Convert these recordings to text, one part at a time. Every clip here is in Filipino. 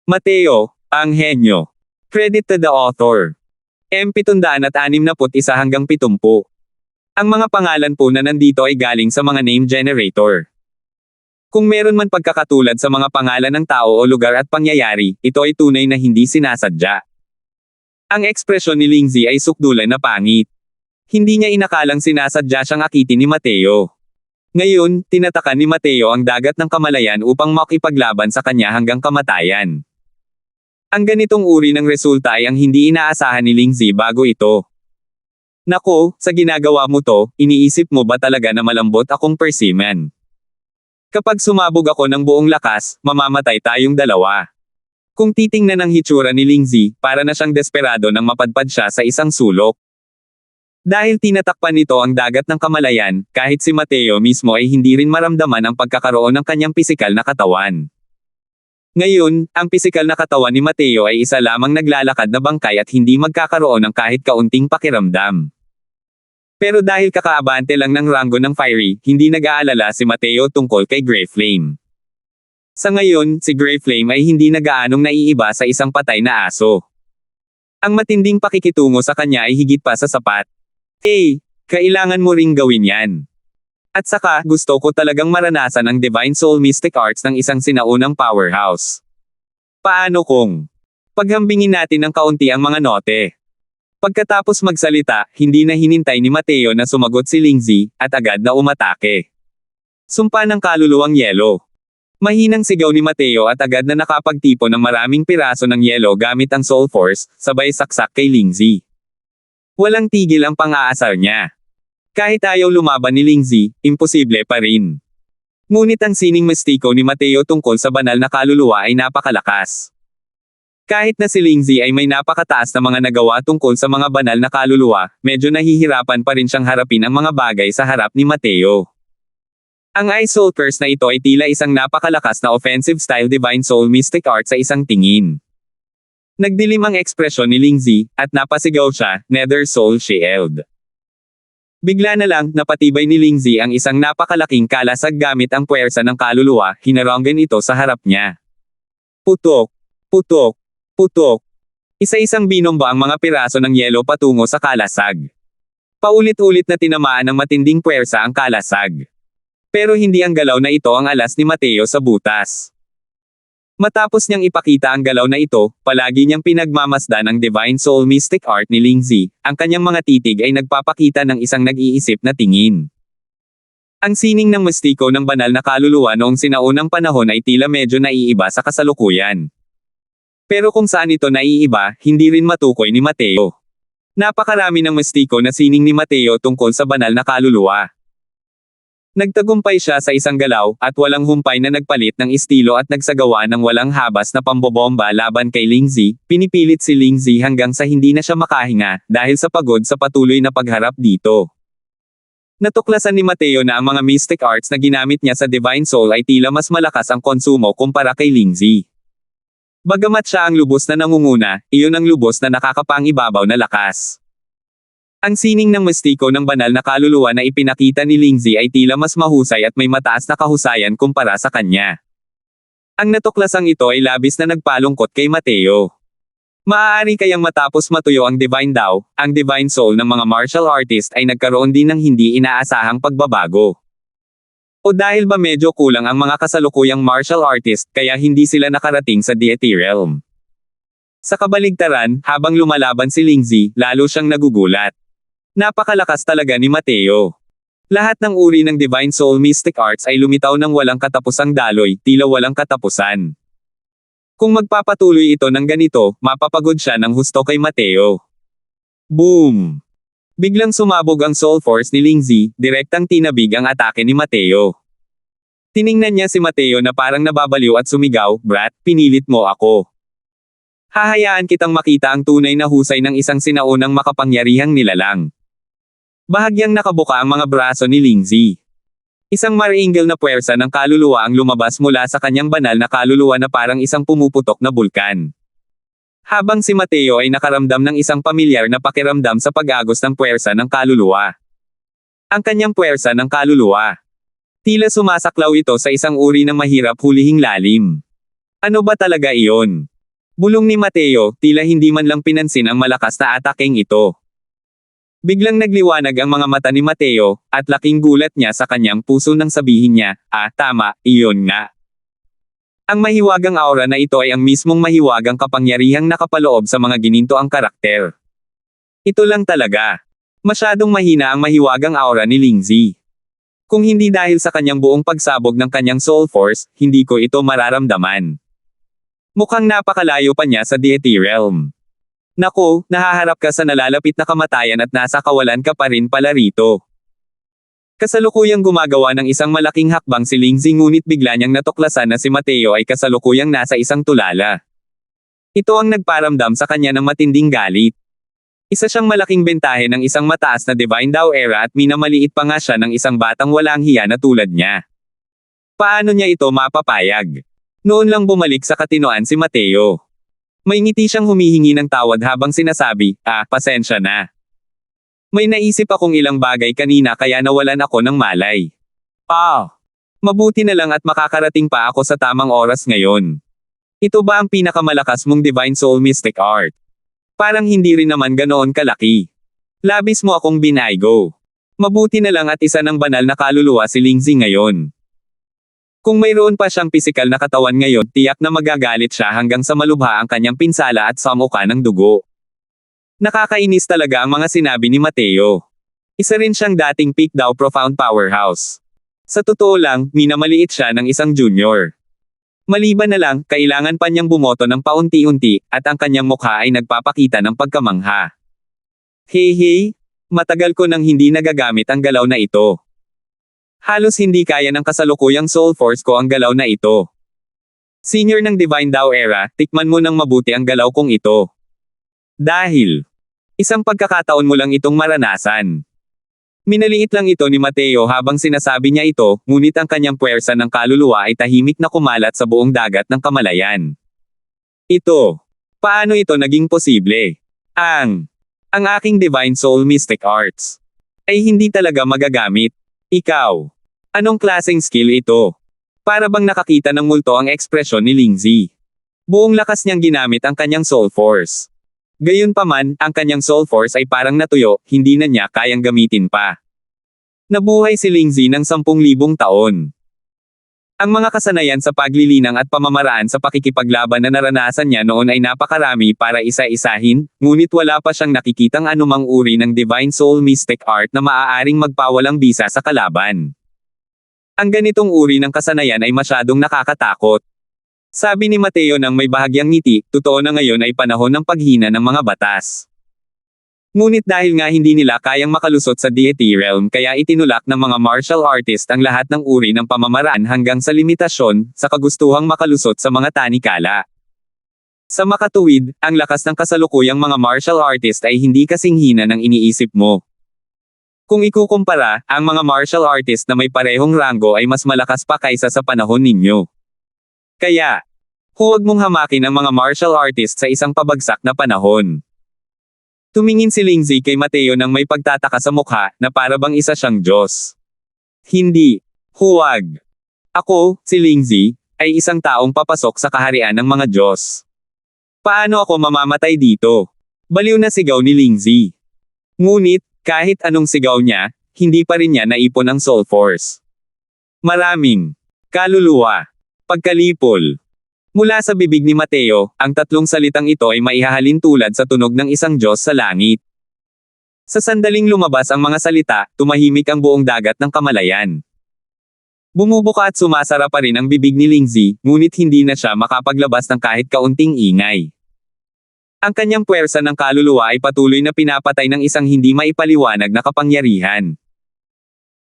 Mateo, ang henyo. Credit to the author. M761 hanggang 70. Ang mga pangalan po na nandito ay galing sa mga name generator. Kung meron man pagkakatulad sa mga pangalan ng tao o lugar at pangyayari, ito ay tunay na hindi sinasadya. Ang ekspresyon ni Lindsay ay sukdulan na pangit. Hindi niya inakalang sinasadya siyang akitin ni Mateo. Ngayon, tinatakan ni Mateo ang dagat ng kamalayan upang makipaglaban sa kanya hanggang kamatayan. Ang ganitong uri ng resulta ay ang hindi inaasahan ni Lindsay bago ito. Nako, sa ginagawa mo to, iniisip mo ba talaga na malambot akong persimmon? Kapag sumabog ako ng buong lakas, mamamatay tayong dalawa. Kung titingnan ang hitsura ni Lindsay, para na siyang desperado nang mapadpad siya sa isang sulok. Dahil tinatakpan nito ang dagat ng kamalayan, kahit si Mateo mismo ay hindi rin maramdaman ang pagkakaroon ng kanyang pisikal na katawan. Ngayon, ang pisikal na katawan ni Mateo ay isa lamang naglalakad na bangkay at hindi magkakaroon ng kahit kaunting pakiramdam. Pero dahil kakaabante lang ng ranggo ng Fiery, hindi nag-aalala si Mateo tungkol kay Grey Flame. Sa ngayon, si Grey Flame ay hindi nagaanong naiiba sa isang patay na aso. Ang matinding pakikitungo sa kanya ay higit pa sa sapat. Kailangan mo ring gawin yan. At saka, gusto ko talagang maranasan ang Divine Soul Mystic Arts ng isang sinaunang powerhouse. Paano kung paghambingin natin ng kaunti ang mga note? Pagkatapos magsalita, hindi na hinintay ni Mateo na sumagot si Lindsay, at agad na umatake. Sumpa ng kaluluwang yelo. Mahinang sigaw ni Mateo at agad na nakapagtipon ng maraming piraso ng yelo gamit ang Soul Force, sabay saksak kay Lindsay. Walang tigil ang pang-aasar niya. Kahit ayaw lumaban ni Lindsay, imposible pa rin. Ngunit ang sining mistiko ni Mateo tungkol sa banal na kaluluwa ay napakalakas. Kahit na si Lindsay ay may napakataas na mga nagawa tungkol sa mga banal na kaluluwa, medyo nahihirapan pa rin siyang harapin ang mga bagay sa harap ni Mateo. Ang Ice Soul Curse na ito ay tila isang napakalakas na offensive style Divine Soul Mystic Art sa isang tingin. Nagdilim ang ekspresyon ni Lindsay, at napasigaw siya, Nether Soul Shield. Bigla na lang, napatibay ni Lindsay ang isang napakalaking kalasag gamit ang puwersa ng kaluluwa, hinaranggan ito sa harap niya. Putok, putok, putok. Isa-isang binomba ang mga piraso ng yelo patungo sa kalasag. Paulit-ulit na tinamaan ng matinding puwersa ang kalasag. Pero hindi ang galaw na ito ang alas ni Mateo sa butas. Matapos niyang ipakita ang galaw na ito, palagi niyang pinagmamasdan ang Divine Soul Mystic Art ni Lindsay, ang kanyang mga titig ay nagpapakita ng isang nag-iisip na tingin. Ang sining ng mistiko ng banal na kaluluwa noong sinaunang panahon ay tila medyo naiiba sa kasalukuyan. Pero kung saan ito naiiba, hindi rin matukoy ni Mateo. Napakarami ng mistiko na sining ni Mateo tungkol sa banal na kaluluwa. Nagtagumpay siya sa isang galaw, at walang humpay na nagpalit ng estilo at nagsagawa ng walang habas na pambobomba laban kay Lindsay. Pinipilit si Lindsay hanggang sa hindi na siya makahinga, dahil sa pagod sa patuloy na pagharap dito. Natuklasan ni Mateo na ang mga mystic arts na ginamit niya sa Divine Soul ay tila mas malakas ang konsumo kumpara kay Lindsay. Bagamat siya ang lubos na nangunguna, iyon ang lubos na nakakapangibabaw na lakas. Ang sining ng mistiko ng banal na kaluluwa na ipinakita ni Lindsay ay tila mas mahusay at may mataas na kahusayan kumpara sa kanya. Ang natuklasang ito ay labis na nagpalungkot kay Mateo. Maaari kayang matapos matuyo ang Divine Dao, ang Divine Soul ng mga martial artist ay nagkaroon din ng hindi inaasahang pagbabago. O dahil ba medyo kulang ang mga kasalukuyang martial artist kaya hindi sila nakarating sa Deity Realm? Sa kabaligtaran, habang lumalaban si Lindsay, lalo siyang nagugulat. Napakalakas talaga ni Mateo. Lahat ng uri ng Divine Soul Mystic Arts ay lumitaw ng walang katapusang daloy, tila walang katapusan. Kung magpapatuloy ito ng ganito, mapapagod siya ng husto kay Mateo. Boom! Biglang sumabog ang Soul Force ni Lindsay, direktang tinabig ang atake ni Mateo. Tiningnan niya si Mateo na parang nababaliw at sumigaw, "Brat, pinilit mo ako. Hahayaan kitang makita ang tunay na husay ng isang sinaunang makapangyarihang nilalang." Bahagyang nakabuka ang mga braso ni Lindsay. Isang maringal na puwersa ng kaluluwa ang lumabas mula sa kanyang banal na kaluluwa na parang isang pumuputok na bulkan. Habang si Mateo ay nakaramdam ng isang pamilyar na pakiramdam sa pag-agos ng puwersa ng kaluluwa. Ang kanyang puwersa ng kaluluwa. Tila sumasaklaw ito sa isang uri ng mahirap hulihing lalim. Ano ba talaga iyon? Bulong ni Mateo, tila hindi man lang pinansin ang malakas na atakeng ito. Biglang nagliwanag ang mga mata ni Mateo, at laking gulat niya sa kanyang puso nang sabihin niya, tama, iyon nga. Ang mahiwagang aura na ito ay ang mismong mahiwagang kapangyarihang nakapaloob sa mga ginintoang karakter. Ito lang talaga. Masyadong mahina ang mahiwagang aura ni Lingzi. Kung hindi dahil sa kanyang buong pagsabog ng kanyang soul force, hindi ko ito mararamdaman. Mukhang napakalayo pa niya sa deity realm. Naku, nahaharap ka sa nalalapit na kamatayan at nasa kawalan ka pa rin pala rito. Kasalukuyang gumagawa ng isang malaking hakbang si Lingzi ngunit bigla niyang natuklasan na si Mateo ay kasalukuyang nasa isang tulala. Ito ang nagparamdam sa kanya ng matinding galit. Isa siyang malaking bentahe ng isang mataas na Divine Dao era at minamaliit pa nga siya ng isang batang walang hiya na tulad niya. Paano niya ito mapapayag? Noon lang bumalik sa katinoan si Mateo. May ngiti siyang humihingi ng tawad habang sinasabi, pasensya na. May naisip akong ilang bagay kanina kaya nawalan ako ng malay. Mabuti na lang at makakarating pa ako sa tamang oras ngayon. Ito ba ang pinakamalakas mong Divine Soul Mystic Art? Parang hindi rin naman ganoon kalaki. Labis mo akong binaygo. Mabuti na lang at isa ng banal na kaluluwa si Lingzi ngayon. Kung mayroon pa siyang pisikal na katawan ngayon, tiyak na magagalit siya hanggang sa malubha ang kanyang pinsala at samuka ng dugo. Nakakainis talaga ang mga sinabi ni Mateo. Isa rin siyang dating peak daw profound powerhouse. Sa totoo lang, minamaliit siya ng isang junior. Maliban na lang, kailangan pa niyang bumoto ng paunti-unti, at ang kanyang mukha ay nagpapakita ng pagkamangha. Hey, matagal ko nang hindi nagagamit ang galaw na ito. Halos hindi kaya ng kasalukuyang soul force ko ang galaw na ito. Senior ng Divine Dao era, tikman mo ng mabuti ang galaw kong ito. Dahil isang pagkakataon mo lang itong maranasan. Minaliit lang ito ni Mateo habang sinasabi niya ito, ngunit ang kanyang puwersa ng kaluluwa ay tahimik na kumalat sa buong dagat ng kamalayan. Paano ito naging posible? Ang aking Divine Soul Mystic Arts ay hindi talaga magagamit. Ikaw, anong klaseng skill ito? Para bang nakakita ng multo ang ekspresyon ni Lingzi. Buong lakas niyang ginamit ang kanyang soul force. Gayunpaman, ang kanyang soul force ay parang natuyo, hindi na niya kayang gamitin pa. Nabuhay si Lingzi ng 10,000 taon. Ang mga kasanayan sa paglilinang at pamamaraan sa pakikipaglaban na naranasan niya noon ay napakarami para isa-isahin, ngunit wala pa siyang nakikitang anumang uri ng Divine Soul Mystic Art na maaaring magpawalang bisa sa kalaban. Ang ganitong uri ng kasanayan ay masyadong nakakatakot. Sabi ni Mateo nang may bahagyang ngiti, totoo na ngayon ay panahon ng paghina ng mga batas. Ngunit dahil nga hindi nila kayang makalusot sa deity realm kaya itinulak ng mga martial artist ang lahat ng uri ng pamamaraan hanggang sa limitasyon, sa kagustuhang makalusot sa mga tanikala. Sa makatuwid, ang lakas ng kasalukuyang mga martial artist ay hindi kasing hina ng iniisip mo. Kung ikukumpara, ang mga martial artist na may parehong ranggo ay mas malakas pa kaysa sa panahon ninyo. Kaya, huwag mong hamakin ang mga martial artist sa isang pabagsak na panahon. Tumingin si Lingzi kay Mateo nang may pagtataka sa mukha, na para bang isa siyang Diyos. Hindi. Huwag. Ako, si Lingzi, ay isang taong papasok sa kaharian ng mga Diyos. Paano ako mamamatay dito? Baliw na sigaw ni Lingzi. Ngunit, kahit anong sigaw niya, hindi pa rin niya naipon ang soul force. Maraming kaluluwa. Pagkalipol. Mula sa bibig ni Mateo, ang tatlong salitang ito ay maihahalin tulad sa tunog ng isang Diyos sa langit. Sa sandaling lumabas ang mga salita, tumahimik ang buong dagat ng kamalayan. Bumubuka at sumasara pa rin ang bibig ni Lingzi, ngunit hindi na siya makapaglabas ng kahit kaunting ingay. Ang kanyang puwersa ng kaluluwa ay patuloy na pinapatay ng isang hindi maipaliwanag na kapangyarihan.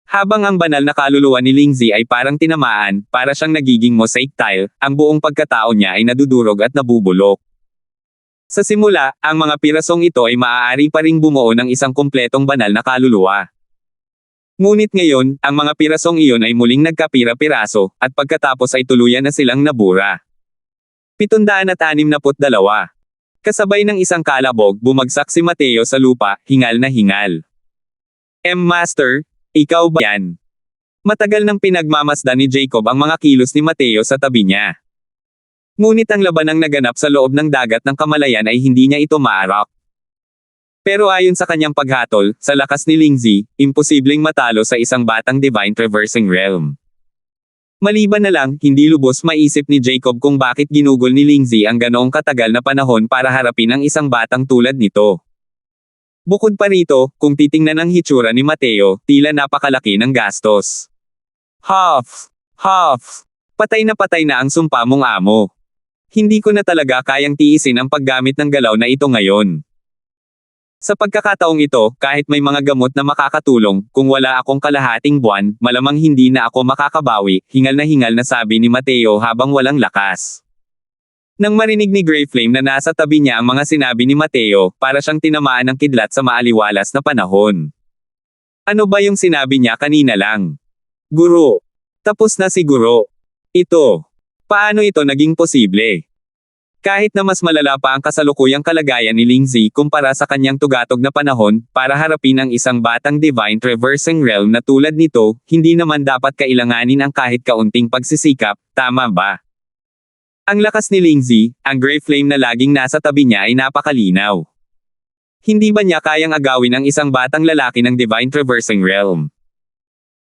Habang ang banal na kaluluwa ni Lingzi ay parang tinamaan, para siyang nagiging mosaic tile, ang buong pagkatao niya ay nadudurog at nabubulok. Sa simula, ang mga pirasong ito ay maaari pa ring bumuo ng isang kumpletong banal na kaluluwa. Ngunit ngayon, ang mga pirasong iyon ay muling nagkapira-piraso, at pagkatapos ay tuluyan na silang nabura. 762. Kasabay ng isang kalabog, bumagsak si Mateo sa lupa, hingal na hingal. Master, ikaw ba yan? Matagal nang pinagmamasdan ni Jacob ang mga kilos ni Mateo sa tabi niya. Ngunit ang labanang naganap sa loob ng dagat ng kamalayan ay hindi niya ito maarak. Pero ayon sa kanyang paghatol, sa lakas ni Lingzi, imposibleng matalo sa isang batang Divine Traversing Realm. Maliban na lang, hindi lubos maisip ni Jacob kung bakit ginugol ni Lingzi ang ganoong katagal na panahon para harapin ang isang batang tulad nito. Bukod pa rito, kung titingnan ang hitsura ni Mateo, tila napakalaki ng gastos. Huff! Huff! Patay na ang sumpa mong amo. Hindi ko na talaga kayang tiisin ang paggamit ng galaw na ito ngayon. Sa pagkakataong ito, kahit may mga gamot na makakatulong, kung wala akong kalahating buwan, malamang hindi na ako makakabawi, hingal na sabi ni Mateo habang walang lakas. Nang marinig ni Grey Flame na nasa tabi niya ang mga sinabi ni Mateo, para siyang tinamaan ng kidlat sa maaliwalas na panahon. Ano ba yung sinabi niya kanina lang? Guro. Tapos na si Guro. Ito. Paano ito naging posible? Kahit na mas malala pa ang kasalukuyang kalagayan ni Lingzi kumpara sa kanyang tugatog na panahon, para harapin ang isang batang Divine Traversing Realm na tulad nito, hindi naman dapat kailanganin ang kahit kaunting pagsisikap, tama ba? Ang lakas ni Lingzi, ang Grey Flame na laging nasa tabi niya ay napakalinaw. Hindi ba niya kayang agawin ang isang batang lalaki ng Divine Traversing Realm?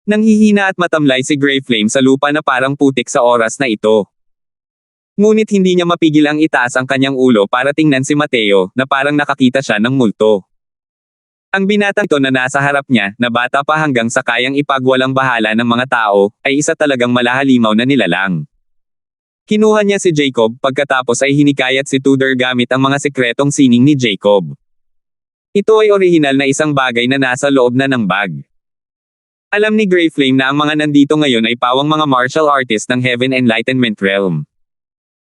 Nanghihina at matamlay si Grey Flame sa lupa na parang putik sa oras na ito. Ngunit hindi niya mapigil ang itaas ang kanyang ulo para tingnan si Mateo, na parang nakakita siya ng multo. Ang binatang ito na nasa harap niya, na bata pa hanggang sa kayang ipagwalang bahala ng mga tao, ay isa talagang malahalimaw na nilalang. Kinuha niya si Jacob, pagkatapos ay hinikayat si Tudor gamit ang mga sekretong sining ni Jacob. Ito ay orihinal na isang bagay na nasa loob na ng bag. Alam ni Grey Flame na ang mga nandito ngayon ay pawang mga martial artist ng Heaven Enlightenment Realm.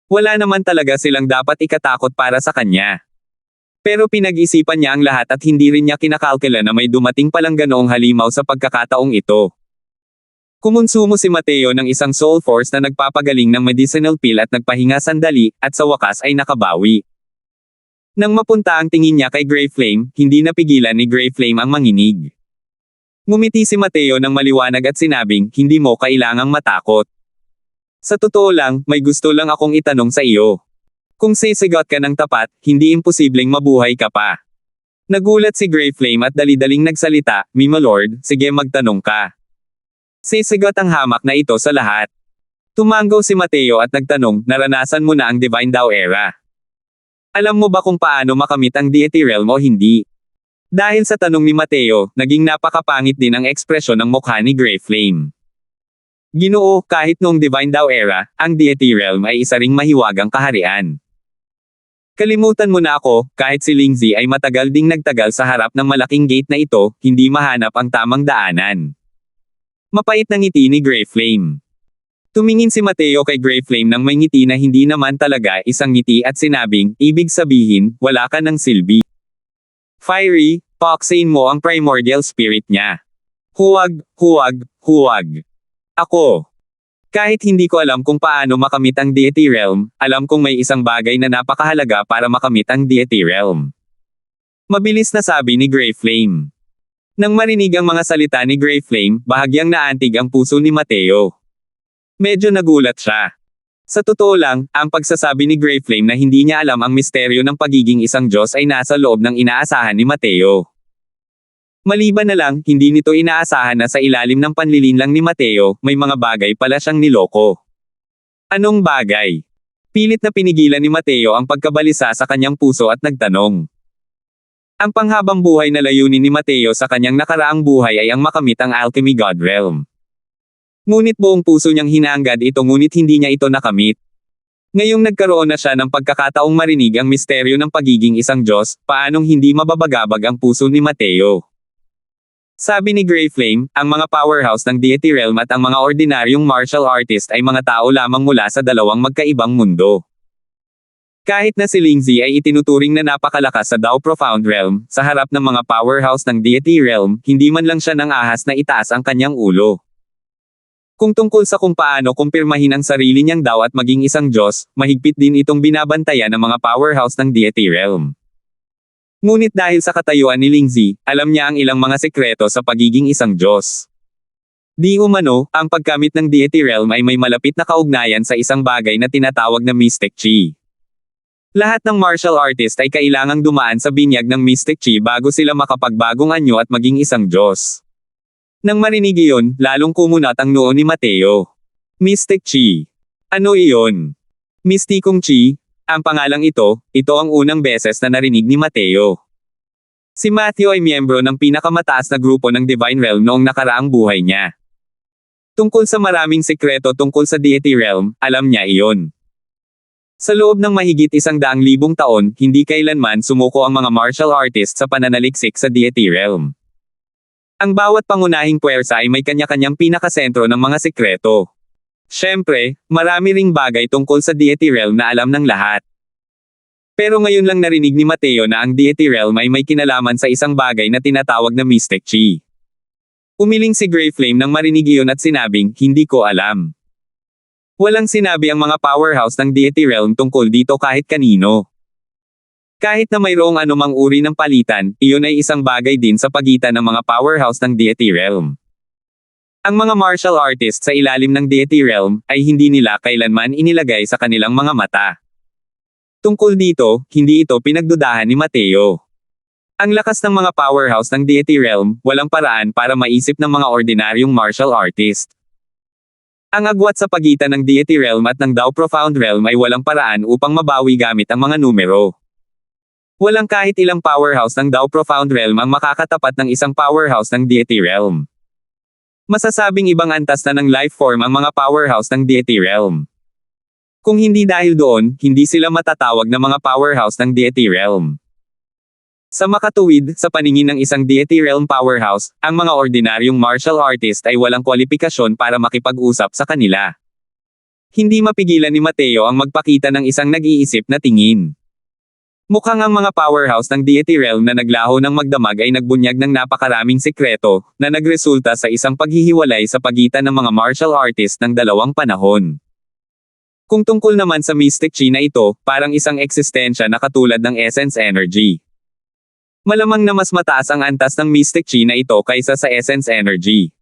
Wala naman talaga silang dapat ikatakot para sa kanya. Pero pinag-isipan niya ang lahat at hindi rin niya kinakalkula na may dumating palang ganoong halimaw sa pagkakataong ito. Kumonsumo si Mateo ng isang soul force na nagpapagaling ng medicinal pill at nagpahinga sandali, at sa wakas ay nakabawi. Nang mapunta ang tingin niya kay Grey Flame, hindi napigilan ni Grey Flame ang manginig. Ngumiti si Mateo ng maliwanag at sinabing, hindi mo kailangang matakot. Sa totoo lang, may gusto lang akong itanong sa iyo. Kung sisigot ka ng tapat, hindi imposibleng mabuhay ka pa. Nagulat si Grey Flame at dali-daling nagsalita, "My lord, sige magtanong ka." Sisigot ang hamak na ito sa lahat. Tumanggaw si Mateo at nagtanong, naranasan mo na ang Divine Dao Era. Alam mo ba kung paano makamit ang Deity Realm o hindi? Dahil sa tanong ni Mateo, naging napakapangit din ang ekspresyon ng mukha ni Grey Flame. Ginoo, kahit noong Divine Dao Era, ang Deity Realm ay isa ring mahiwagang kaharian. Kalimutan mo na ako, kahit si Lingzi ay matagal ding nagtagal sa harap ng malaking gate na ito, hindi mahanap ang tamang daanan. Mapait na ngiti ni Grey Flame. Tumingin si Mateo kay Grey Flame ng may ngiti na hindi naman talaga isang ngiti at sinabing, ibig sabihin, wala ka ng silbi. Fiery, paksain mo ang primordial spirit niya. Huwag, huwag, huwag. Ako. Kahit hindi ko alam kung paano makamit ang Deity Realm, alam kong may isang bagay na napakahalaga para makamit ang Deity Realm. Mabilis na sabi ni Grey Flame. Nang marinig ang mga salita ni Grey Flame, bahagyang naantig ang puso ni Mateo. Medyo nagulat siya. Sa totoo lang, ang pagsasabi ni Grey Flame na hindi niya alam ang misteryo ng pagiging isang Diyos ay nasa loob ng inaasahan ni Mateo. Maliban na lang, hindi nito inaasahan na sa ilalim ng panlilinlang ni Mateo, may mga bagay pala siyang niloko. Anong bagay? Pilit na pinigilan ni Mateo ang pagkabalisa sa kanyang puso at nagtanong. Ang panghabang buhay na layunin ni Mateo sa kanyang nakaraang buhay ay ang makamit ang Alchemy God Realm. Ngunit buong puso niyang hinaanggad ito ngunit hindi niya ito nakamit. Ngayong nagkaroon na siya ng pagkakataong marinig ang misteryo ng pagiging isang Diyos, paanong hindi mababagabag ang puso ni Mateo? Sabi ni Grey Flame, ang mga powerhouse ng Deity Realm at ang mga ordinaryong martial artist ay mga tao lamang mula sa dalawang magkaibang mundo. Kahit na si Lingzi ay itinuturing na napakalakas sa Dao Profound Realm, sa harap ng mga powerhouse ng Deity Realm, hindi man lang siya nang ahas na itaas ang kanyang ulo. Kung tungkol sa kung paano kumpirmahin ang sarili niyang Dao at maging isang Diyos, mahigpit din itong binabantayan ng mga powerhouse ng Deity Realm. Ngunit dahil sa katayuan ni Lingzi, alam niya ang ilang mga sekreto sa pagiging isang Diyos. Di umano, ang paggamit ng deity realm ay may malapit na kaugnayan sa isang bagay na tinatawag na Mystic Chi. Lahat ng martial artist ay kailangang dumaan sa binyag ng Mystic Chi bago sila makapagbagong anyo at maging isang Diyos. Nang marinig iyon, lalong kumunat ang noo ni Mateo. Mystic Chi. Ano iyon? Mistikong Chi? Ang pangalang ito ang unang beses na narinig ni Mateo. Si Matthew ay miyembro ng pinakamataas na grupo ng Divine Realm noong nakaraang buhay niya. Tungkol sa maraming sekreto tungkol sa Deity Realm, alam niya iyon. Sa loob ng mahigit 100,000 taon, hindi kailanman sumuko ang mga martial artists sa pananaliksik sa Deity Realm. Ang bawat pangunahing puwersa ay may kanya-kanyang pinakasentro ng mga sekreto. Siyempre, marami ring bagay tungkol sa Deity Realm na alam ng lahat. Pero ngayon lang narinig ni Mateo na ang Deity Realm ay may kinalaman sa isang bagay na tinatawag na Mystic Chi. Umiling si Grey Flame nang marinig iyon at sinabing, hindi ko alam. Walang sinabi ang mga powerhouse ng Deity Realm tungkol dito kahit kanino. Kahit na mayroong anumang uri ng palitan, iyon ay isang bagay din sa pagitan ng mga powerhouse ng Deity Realm. Ang mga martial artists sa ilalim ng Deity Realm ay hindi nila kailanman inilagay sa kanilang mga mata. Tungkol dito, hindi ito pinagdudahan ni Mateo. Ang lakas ng mga powerhouse ng Deity Realm, walang paraan para maisip ng mga ordinaryong martial artist. Ang agwat sa pagitan ng Deity Realm at ng Dao Profound Realm ay walang paraan upang mabawi gamit ang mga numero. Walang kahit ilang powerhouse ng Dao Profound Realm ang makakatapat ng isang powerhouse ng Deity Realm. Masasabing ibang antas na ng life form ang mga powerhouse ng Deity Realm. Kung hindi dahil doon, hindi sila matatawag na mga powerhouse ng Deity Realm. Sa makatuwid, sa paningin ng isang Deity Realm powerhouse, ang mga ordinaryong martial artist ay walang kwalifikasyon para makipag-usap sa kanila. Hindi mapigilan ni Mateo ang magpakita ng isang nag-iisip na tingin. Mukhang ang mga powerhouse ng Deity Realm na naglaho ng magdamag ay nagbunyag ng napakaraming sekreto, na nagresulta sa isang paghihiwalay sa pagitan ng mga martial artist ng dalawang panahon. Kung tungkol naman sa Mystic Chi na ito, parang isang eksistensya na katulad ng Essence Energy. Malamang na mas mataas ang antas ng Mystic Chi na ito kaysa sa Essence Energy.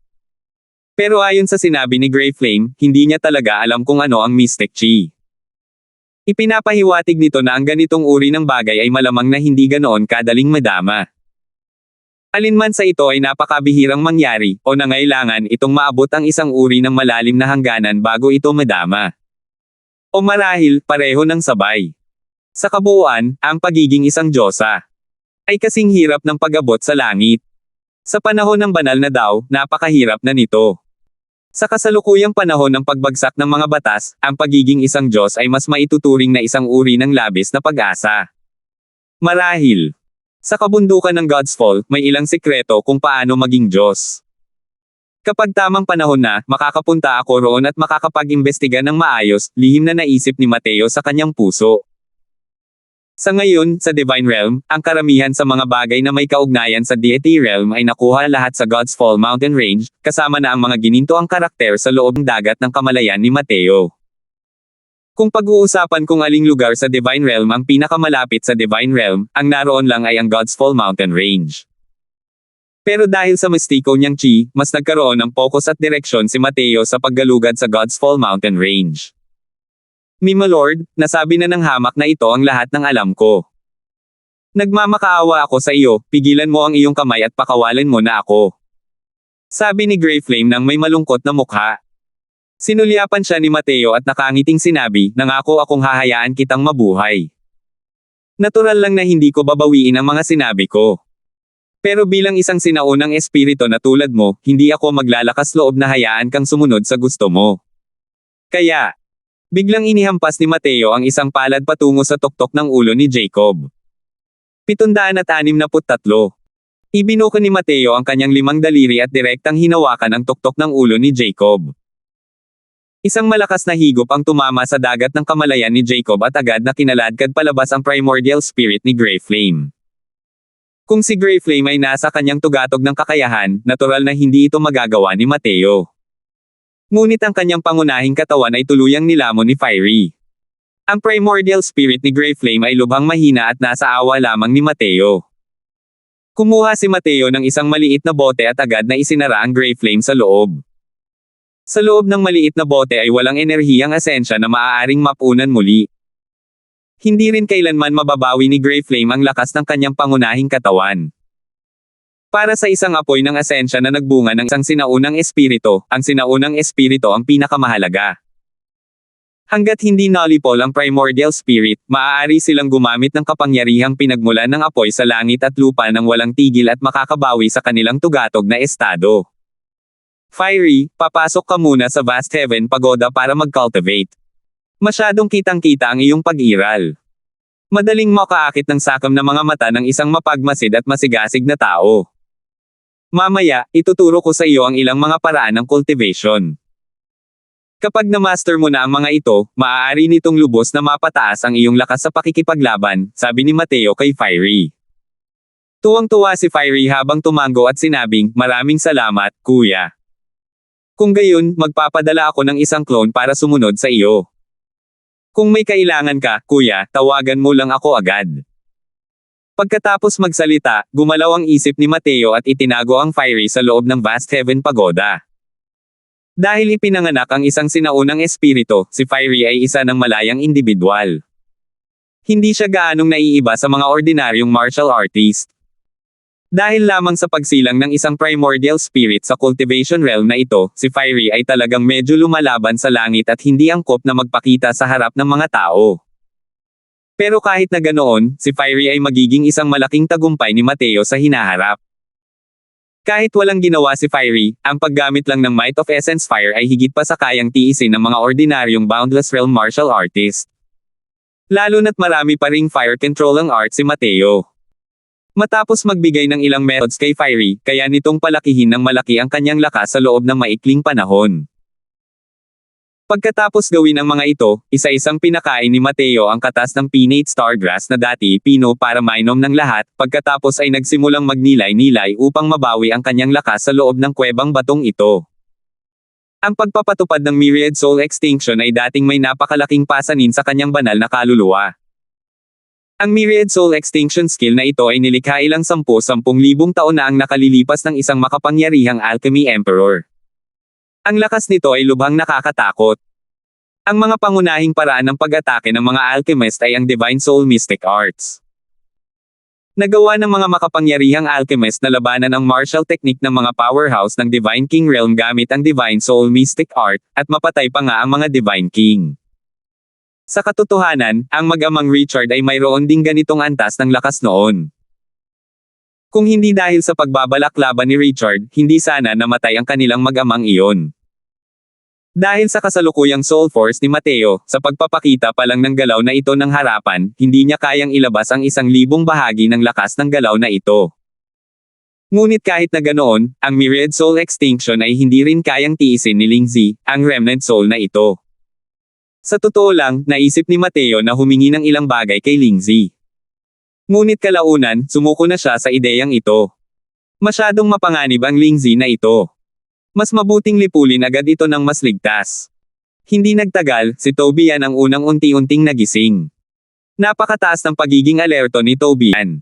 Pero ayon sa sinabi ni Grey Flame, hindi niya talaga alam kung ano ang Mystic Chi. Ipinapahiwatig nito na ang ganitong uri ng bagay ay malamang na hindi ganoon kadaling madama. Alinman sa ito ay napakabihirang mangyari, o nangailangan itong maabot ang isang uri ng malalim na hangganan bago ito madama. O marahil, pareho ng sabay. Sa kabuuan, ang pagiging isang Diyosa ay kasing hirap ng pag-abot sa langit. Sa panahon ng banal na Dao, napakahirap na nito. Sa kasalukuyang panahon ng pagbagsak ng mga batas, ang pagiging isang Diyos ay mas maituturing na isang uri ng labis na pag-asa. Marahil, sa kabundukan ng God's Fall, may ilang sikreto kung paano maging Diyos. Kapag tamang panahon na, makakapunta ako roon at makakapag-imbestiga ng maayos, lihim na naisip ni Mateo sa kanyang puso. Sa ngayon, sa Divine Realm, ang karamihan sa mga bagay na may kaugnayan sa Deity Realm ay nakuha lahat sa God's Fall Mountain Range, kasama na ang mga ginintoang karakter sa loob ng dagat ng kamalayan ni Mateo. Kung pag-uusapan kung aling lugar sa Divine Realm ang pinakamalapit sa Divine Realm, ang naroon lang ay ang God's Fall Mountain Range. Pero dahil sa mistiko niyang chi, mas nagkaroon ng focus at direksyon si Mateo sa paggalugad sa God's Fall Mountain Range. My Lord, nasabi na ng hamak na ito ang lahat ng alam ko. Nagmamakaawa ako sa iyo, pigilan mo ang iyong kamay at pakawalan mo na ako. Sabi ni Grey Flame nang may malungkot na mukha. Sinulyapan siya ni Mateo at nakangiting sinabi, nangako akong hahayaan kitang mabuhay. Natural lang na hindi ko babawiin ang mga sinabi ko. Pero bilang isang sinaunang espiritu na tulad mo, hindi ako maglalakas loob na hayaan kang sumunod sa gusto mo. Kaya, biglang inihampas ni Mateo ang isang palad patungo sa tuktok ng ulo ni Jacob. 763. Ibinuko ni Mateo ang kanyang 5 daliri at direktang hinawakan ang tuktok ng ulo ni Jacob. Isang malakas na higop ang tumama sa dagat ng kamalayan ni Jacob at agad na kinaladkad palabas ang primordial spirit ni Grey Flame. Kung si Grey Flame ay nasa kanyang tugatog ng kakayahan, natural na hindi ito magagawa ni Mateo. Ngunit ang kanyang pangunahing katawan ay tuluyang nilamon ni Fiery. Ang primordial spirit ni Grey Flame ay lubhang mahina at nasa awa lamang ni Mateo. Kumuha si Mateo ng isang maliit na bote at agad na isinara ang Grey Flame sa loob. Sa loob ng maliit na bote ay walang enerhiyang asensya na maaaring mapunan muli. Hindi rin kailanman mababawi ni Grey Flame ang lakas ng kanyang pangunahing katawan. Para sa isang apoy ng asensya na nagbunga ng isang sinaunang espiritu, ang sinaunang espiritu ang pinakamahalaga. Hanggat hindi nullify ang primordial spirit, maaari silang gumamit ng kapangyarihang pinagmulan ng apoy sa langit at lupa nang walang tigil at makakabawi sa kanilang tugatog na estado. Fiery, papasok ka muna sa Vast Heaven Pagoda para mag-cultivate. Masyadong kitang-kita ang iyong pag-iral. Madaling makaakit ng sakam na mga mata ng isang mapagmasid at masigasig na tao. Mamaya, ituturo ko sa iyo ang ilang mga paraan ng cultivation. Kapag na-master mo na ang mga ito, maaari nitong lubos na mapataas ang iyong lakas sa pakikipaglaban, sabi ni Mateo kay Fiery. Tuwang-tuwa si Fiery habang tumango at sinabing, maraming salamat, kuya. Kung gayon, magpapadala ako ng isang clone para sumunod sa iyo. Kung may kailangan ka, kuya, tawagan mo lang ako agad. Pagkatapos magsalita, gumalaw ang isip ni Mateo at itinago ang Fiery sa loob ng Vast Heaven Pagoda. Dahil ipinanganak ang isang sinaunang espiritu, si Fiery ay isa ng malayang individual. Hindi siya gaanong naiiba sa mga ordinaryong martial artist. Dahil lamang sa pagsilang ng isang primordial spirit sa cultivation realm na ito, si Fiery ay talagang medyo lumalaban sa langit at hindi angkop na magpakita sa harap ng mga tao. Pero kahit na ganoon, si Fiery ay magiging isang malaking tagumpay ni Mateo sa hinaharap. Kahit walang ginawa si Fiery, ang paggamit lang ng Might of Essence Fire ay higit pa sa kayang tiisin ng mga ordinaryong Boundless Realm martial artist. Lalo na't marami pa ring fire control ang art si Mateo. Matapos magbigay ng ilang methods kay Fiery, kaya nitong palakihin ng malaki ang kanyang lakas sa loob ng maikling panahon. Pagkatapos gawin ang mga ito, isa-isang pinakain ni Mateo ang katas ng pinnate stargrass na dati pino para mainom ng lahat, pagkatapos ay nagsimulang magnilay-nilay upang mabawi ang kanyang lakas sa loob ng kuwebang batong ito. Ang pagpapatupad ng Myriad Soul Extinction ay dating may napakalaking pasanin sa kanyang banal na kaluluwa. Ang Myriad Soul Extinction skill na ito ay nilikha ilang 10,000 taon na ang nakalilipas ng isang makapangyarihang alchemy emperor. Ang lakas nito ay lubhang nakakatakot. Ang mga pangunahing paraan ng pag-atake ng mga alchemist ay ang Divine Soul Mystic Arts. Nagawa ng mga makapangyarihang alchemist na labanan ang martial technique ng mga powerhouse ng Divine King Realm gamit ang Divine Soul Mystic Art, at mapatay pa nga ang mga Divine King. Sa katotohanan, ang mag-amang Richard ay mayroon ding ganitong antas ng lakas noon. Kung hindi dahil sa pagbabalak laban ni Richard, hindi sana namatay ang kanilang mag-amang iyon. Dahil sa kasalukuyang soul force ni Mateo, sa pagpapakita pa lang ng galaw na ito ng harapan, hindi niya kayang ilabas ang 1,000 bahagi ng lakas ng galaw na ito. Ngunit kahit na ganoon, ang Myriad Soul Extinction ay hindi rin kayang tiisin ni Lingzi, ang remnant soul na ito. Sa totoo lang, naisip ni Mateo na humingi ng ilang bagay kay Lingzi. Ngunit kalaunan, sumuko na siya sa ideyang ito. Masyadong mapanganib ang Lingzi na ito. Mas mabuting lipulin agad ito ng mas ligtas. Hindi nagtagal, si Tobian ang unang unti-unting nagising. Napakataas ng pagiging alerto ni Tobian.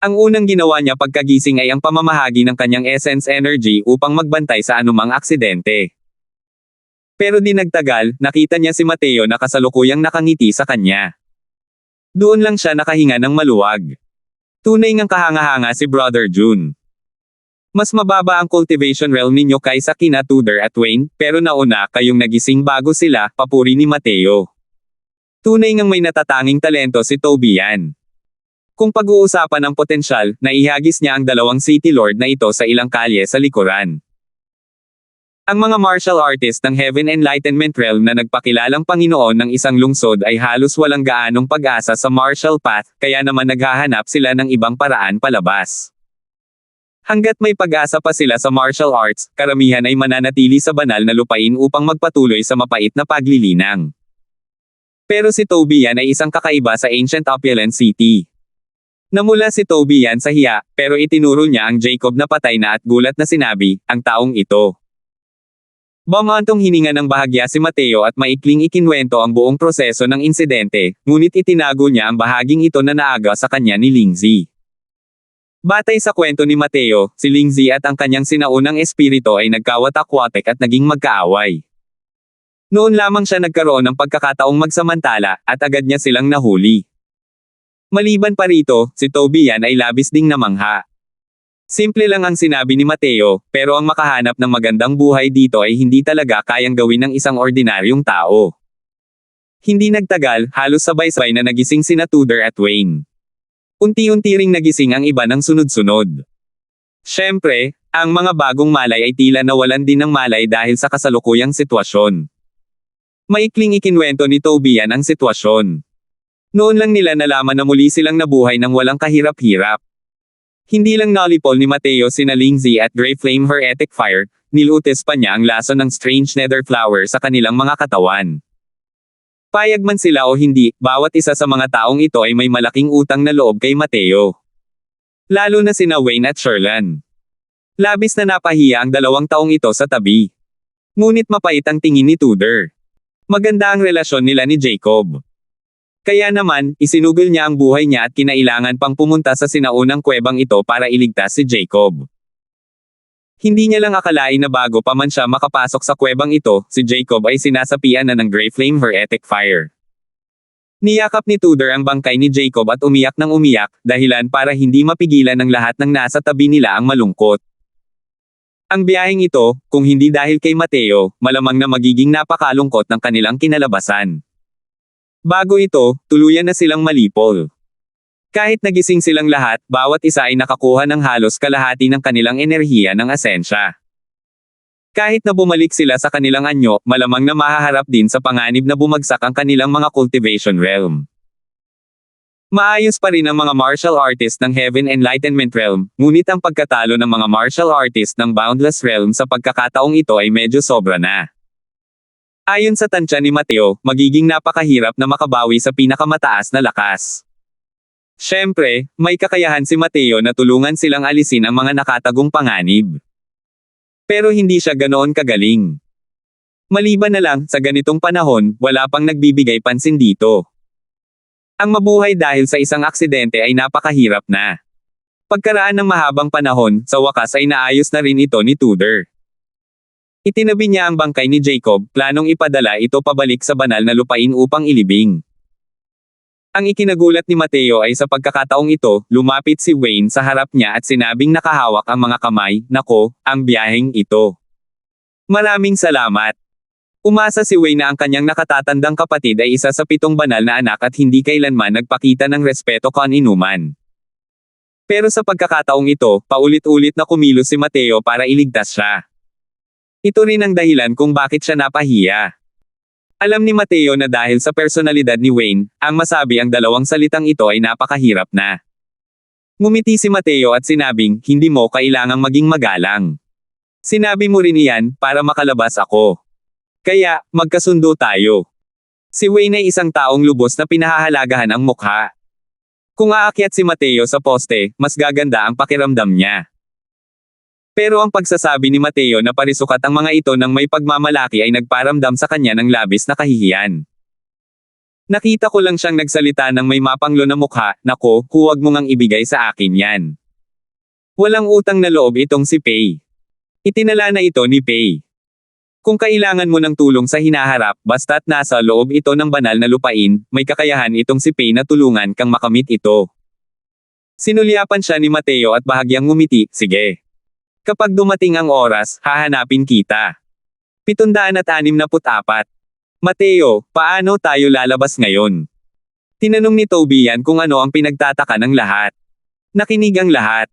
Ang unang ginawa niya pagkagising ay ang pamamahagi ng kanyang essence energy upang magbantay sa anumang aksidente. Pero di nagtagal, nakita niya si Mateo na kasalukuyang nakangiti sa kanya. Doon lang siya nakahinga ng maluwag. Tunay ngang kahanga-hanga si Brother June. Mas mababa ang cultivation realm ninyo kaysa kina Tudor at Wayne, pero nauna kayong nagising bago sila, papuri ni Mateo. Tunay ngang may natatanging talento si Tobian. Kung pag-uusapan ng potensyal, naihagis niya ang 2 City Lord na ito sa ilang kalye sa likuran. Ang mga martial artist ng Heaven Enlightenment Realm na nagpakilalang Panginoon ng isang lungsod ay halos walang gaanong pag-asa sa martial path, kaya naman naghahanap sila ng ibang paraan palabas. Hanggat may pag-asa pa sila sa martial arts, karamihan ay mananatili sa banal na lupain upang magpatuloy sa mapait na paglilinang. Pero si Tobian ay isang kakaiba sa Ancient Opulent City. Namula si Tobian sa hiya, pero itinuro niya ang Jacob na patay na at gulat na sinabi, ang taong ito. Bumantong hininga ng bahagya si Mateo at maikling ikinwento ang buong proseso ng insidente, ngunit itinago niya ang bahaging ito na naaga sa kanya ni Lingzi. Batay sa kwento ni Mateo, si Lingzi at ang kanyang sinaunang espiritu ay nagkawatak-watek at naging magkaaway. Noon lamang siya nagkaroon ng pagkakataong magsamantala, at agad niya silang nahuli. Maliban pa rito, si Toby yan ay labis ding namangha. Simple lang ang sinabi ni Mateo, pero ang makahanap ng magandang buhay dito ay hindi talaga kayang gawin ng isang ordinaryong tao. Hindi nagtagal, halos sabay-sabay na nagising sina Tudor at Wayne. Unti-unti ring nagising ang iba ng sunod-sunod. Siyempre, ang mga bagong malay ay tila nawalan din ng malay dahil sa kasalukuyang sitwasyon. Maikling ikinwento ni Toby yan ang sitwasyon. Noon lang nila nalaman na muli silang nabuhay ng walang kahirap-hirap. Hindi lang nalipol ni Mateo sina Lingzi at Grey Flame Heretic Fire, nilutis pa niya ang lason ng strange nether flower sa kanilang mga katawan. Payag man sila o hindi, bawat isa sa mga taong ito ay may malaking utang na loob kay Mateo. Lalo na sina Wayne at Sherlan. Labis na napahiya ang 2 taong ito sa tabi. Ngunit mapait ang tingin ni Tudor. Maganda ang relasyon nila ni Jacob. Kaya naman, isinugol niya ang buhay niya at kinailangan pang pumunta sa sinaunang kuwebang ito para iligtas si Jacob. Hindi niya lang akalain na bago pa man siya makapasok sa kuwebang ito, si Jacob ay sinasapian na ng Grey Flame Heretic Fire. Niyakap ni Tudor ang bangkay ni Jacob at umiyak ng umiyak, dahilan para hindi mapigilan ng lahat ng nasa tabi nila ang malungkot. Ang biyaheng ito, kung hindi dahil kay Mateo, malamang na magiging napakalungkot ng kanilang kinalabasan. Bago ito, tuluyan na silang malipol. Kahit nagising silang lahat, bawat isa ay nakakuha ng halos kalahati ng kanilang enerhiya ng asensya. Kahit na bumalik sila sa kanilang anyo, malamang na mahaharap din sa panganib na bumagsak ang kanilang mga cultivation realm. Maayos pa rin ang mga martial artist ng Heaven Enlightenment Realm, ngunit ang pagkatalo ng mga martial artist ng Boundless Realm sa pagkakataong ito ay medyo sobra na. Ayon sa tansya ni Mateo, magiging napakahirap na makabawi sa pinakamataas na lakas. Siyempre, may kakayahan si Mateo na tulungan silang alisin ang mga nakatagong panganib. Pero hindi siya ganoon kagaling. Maliban na lang, sa ganitong panahon, wala pang nagbibigay pansin dito. Ang mabuhay dahil sa isang aksidente ay napakahirap na. Pagkaraan ng mahabang panahon, sa wakas ay naayos na rin ito ni Tudor. Itinabi niya ang bangkay ni Jacob, planong ipadala ito pabalik sa banal na lupain upang ilibing. Ang ikinagulat ni Mateo ay sa pagkakataong ito, lumapit si Wayne sa harap niya at sinabing nakahawak ang mga kamay, "Nako, ang biyaheng ito. Maraming salamat." Umasa si Wayne na ang kanyang nakatatandang kapatid ay isa sa 7 banal na anak at hindi kailanman nagpakita ng respeto kaninuman. Pero sa pagkakataong ito, paulit-ulit na kumilos si Mateo para iligtas siya. Ito rin ang dahilan kung bakit siya napahiya. Alam ni Mateo na dahil sa personalidad ni Wayne, ang masabi ang 2 salitang ito ay napakahirap na. Ngumiti si Mateo at sinabing, "Hindi mo kailangang maging magalang. Sinabi mo rin iyan, para makalabas ako. Kaya, magkasundo tayo." Si Wayne ay isang taong lubos na pinahahalagahan ang mukha. Kung aakyat si Mateo sa poste, mas gaganda ang pakiramdam niya. Pero ang pagsasabi ni Mateo na parisukat ang mga ito ng may pagmamalaki ay nagparamdam sa kanya ng labis na kahihiyan. "Nakita ko lang siyang nagsalita ng may mapanglo na mukha, nako, huwag mo ngang ibigay sa akin yan. Walang utang na loob itong si Pei. Itinala na ito ni Pei. Kung kailangan mo ng tulong sa hinaharap, basta't nasa loob ito ng banal na lupain, may kakayahan itong si Pei na tulungan kang makamit ito." Sinulyapan siya ni Mateo at bahagyang ngumiti, "Sige. Kapag dumating ang oras, hahanapin kita." 764. Mateo, paano tayo lalabas ngayon? Tinanong ni Toby yan kung ano ang pinagtataka ng lahat. Nakinig ang lahat.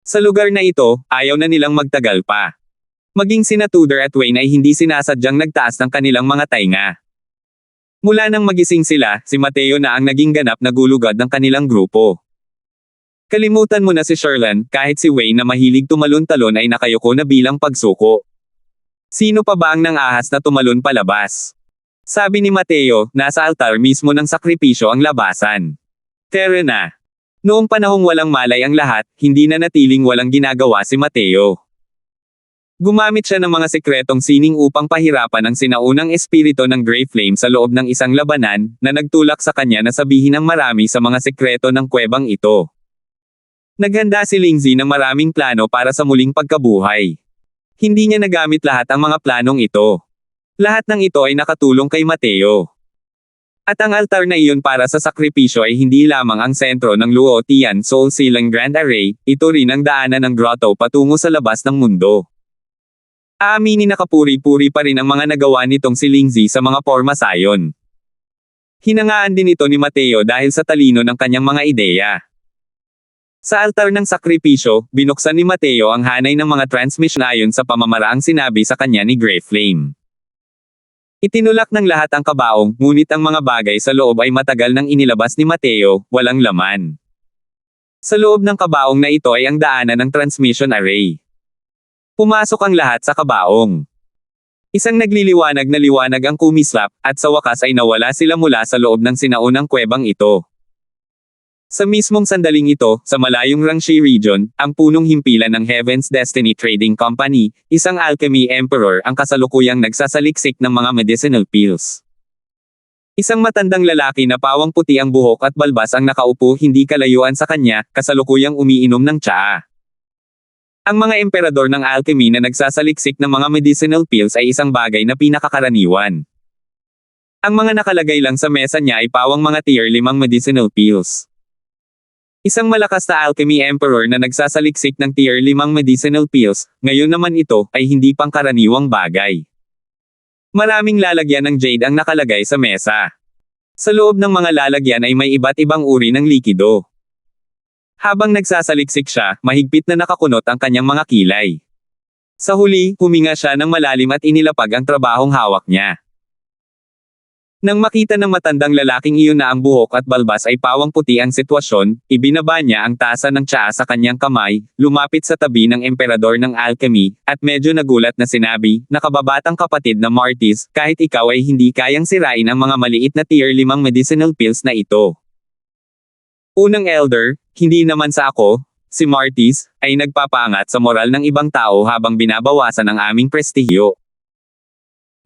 Sa lugar na ito, ayaw na nilang magtagal pa. Maging sina Tudor at Wayne ay hindi sinasadyang nagtaas ng kanilang mga tainga. Mula nang magising sila, si Mateo na ang naging ganap na gulugad ng kanilang grupo. Kalimutan mo na si Sherlan, kahit si Wayne na mahilig tumalon-talon ay nakayuko na bilang pagsuko. Sino pa ba ang nang-ahas na tumalon palabas? Sabi ni Mateo, nasa altar mismo ng sakripisyo ang labasan. Tara na. Noong panahong walang malay ang lahat, hindi na natiling walang ginagawa si Mateo. Gumamit siya ng mga sekretong sining upang pahirapan ang sinaunang espiritu ng Grey Flame sa loob ng isang labanan, na nagtulak sa kanya na sabihin ng marami sa mga sekreto ng kuwebang ito. Naghanda si Lindsay ng maraming plano para sa muling pagkabuhay. Hindi niya nagamit lahat ang mga planong ito. Lahat ng ito ay nakatulong kay Mateo. At ang altar na iyon para sa sakripisyo ay hindi lamang ang sentro ng Luo Tian Soul Silang Grand Array, ito rin ang daanan ng grotto patungo sa labas ng mundo. Aaminin na kapuri-puri pa rin ang mga nagawa nitong si Lindsay sa mga porma sayon. Hinangaan din ito ni Mateo dahil sa talino ng kanyang mga ideya. Sa altar ng sakripisyo, binuksan ni Mateo ang hanay ng mga transmission ayon sa pamamaraang sinabi sa kanya ni Grey Flame. Itinulak ng lahat ang kabaong, ngunit ang mga bagay sa loob ay matagal nang inilabas ni Mateo, walang laman. Sa loob ng kabaong na ito ay ang daanan ng transmission array. Pumasok ang lahat sa kabaong. Isang nagliliwanag na liwanag ang kumislap, at sa wakas ay nawala sila mula sa loob ng sinaunang kuwebang ito. Sa mismong sandaling ito, sa malayong Rangshi region, ang punong himpilan ng Heaven's Destiny Trading Company, isang alchemy emperor ang kasalukuyang nagsasaliksik ng mga medicinal pills. Isang matandang lalaki na pawang puti ang buhok at balbas ang nakaupo hindi kalayuan sa kanya, kasalukuyang umiinom ng tsaa. Ang mga emperador ng alchemy na nagsasaliksik ng mga medicinal pills ay isang bagay na pinakakaraniwan. Ang mga nakalagay lang sa mesa niya ay pawang mga tier 5 medicinal pills. Isang malakas na alchemy emperor na nagsasaliksik ng tier 5 medicinal pills, ngayon naman ito ay hindi pangkaraniwang bagay. Maraming lalagyan ng jade ang nakalagay sa mesa. Sa loob ng mga lalagyan ay may iba't ibang uri ng likido. Habang nagsasaliksik siya, mahigpit na nakakunot ang kanyang mga kilay. Sa huli, huminga siya ng malalim at inilapag ang trabahong hawak niya. Nang makita ng matandang lalaking iyon na ang buhok at balbas ay pawang puti ang sitwasyon, ibinaba niya ang tasa ng tsaa sa kanyang kamay, lumapit sa tabi ng emperador ng alchemy, at medyo nagulat na sinabi, "Nakababatang kapatid na Martis, kahit ikaw ay hindi kayang sirain ang mga maliit na tier 5 medicinal pills na ito." Unang elder, hindi naman sa ako, si Martis, ay nagpapaangat sa moral ng ibang tao habang binabawasan ang aming prestihyo.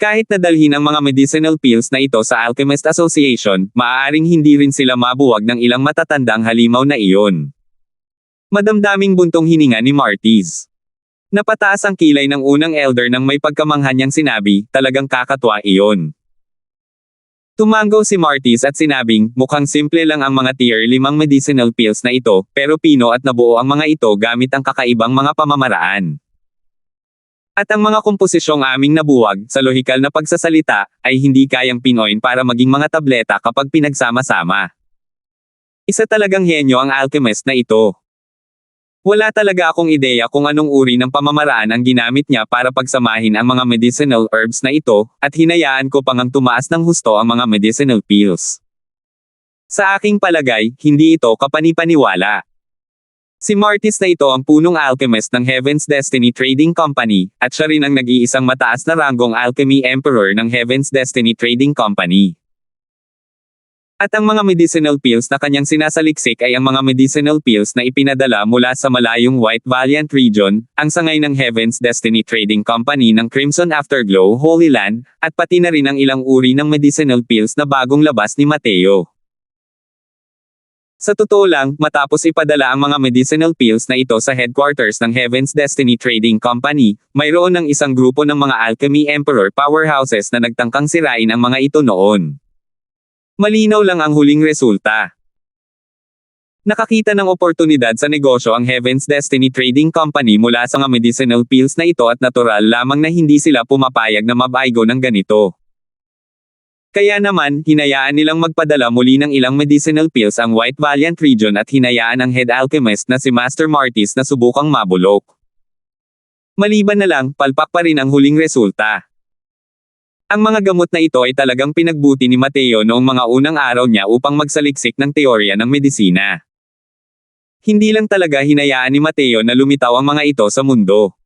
Kahit nadalhin ang mga medicinal pills na ito sa Alchemist Association, maaaring hindi rin sila mabuwag ng ilang matatandang halimaw na iyon. Madamdaming buntong hininga ni Martis. Napataas ang kilay ng unang elder nang may pagkamangha niyang sinabi, talagang kakatwa iyon. Tumango si Martis at sinabing, mukhang simple lang ang mga tier 5 medicinal pills na ito, pero pino at nabuo ang mga ito gamit ang kakaibang mga pamamaraan. At ang mga komposisyong aming nabuwag, sa lohikal na pagsasalita, ay hindi kayang pinoin para maging mga tableta kapag pinagsama-sama. Isa talagang henyo ang alchemist na ito. Wala talaga akong ideya kung anong uri ng pamamaraan ang ginamit niya para pagsamahin ang mga medicinal herbs na ito, at hinayaan ko pang tumaas ng husto ang mga medicinal pills. Sa aking palagay, hindi ito kapanipaniwala. Si Martis na ito ang punong alchemist ng Heaven's Destiny Trading Company, at siya rin ang nag-iisang mataas na ranggong alchemy emperor ng Heaven's Destiny Trading Company. At ang mga medicinal pills na kanyang sinasaliksik ay ang mga medicinal pills na ipinadala mula sa malayong White Valiant region, ang sangay ng Heaven's Destiny Trading Company ng Crimson Afterglow Holy Land, at pati na rin ang ilang uri ng medicinal pills na bagong labas ni Mateo. Sa totoo lang, matapos ipadala ang mga medicinal pills na ito sa headquarters ng Heaven's Destiny Trading Company, mayroon ng isang grupo ng mga alchemy emperor powerhouses na nagtangkang sirain ang mga ito noon. Malinaw lang ang huling resulta. Nakakita ng oportunidad sa negosyo ang Heaven's Destiny Trading Company mula sa mga medicinal pills na ito at natural lamang na hindi sila pumapayag na mabaigo ng ganito. Kaya naman, hinayaan nilang magpadala muli ng ilang medicinal pills ang White Valiant region at hinayaan ang head alchemist na si Master Martis na subukang mabulok. Maliban na lang, palpak pa rin ang huling resulta. Ang mga gamot na ito ay talagang pinagbuti ni Mateo noong mga unang araw niya upang magsaliksik ng teorya ng medisina. Hindi lang talaga hinayaan ni Mateo na lumitaw ang mga ito sa mundo.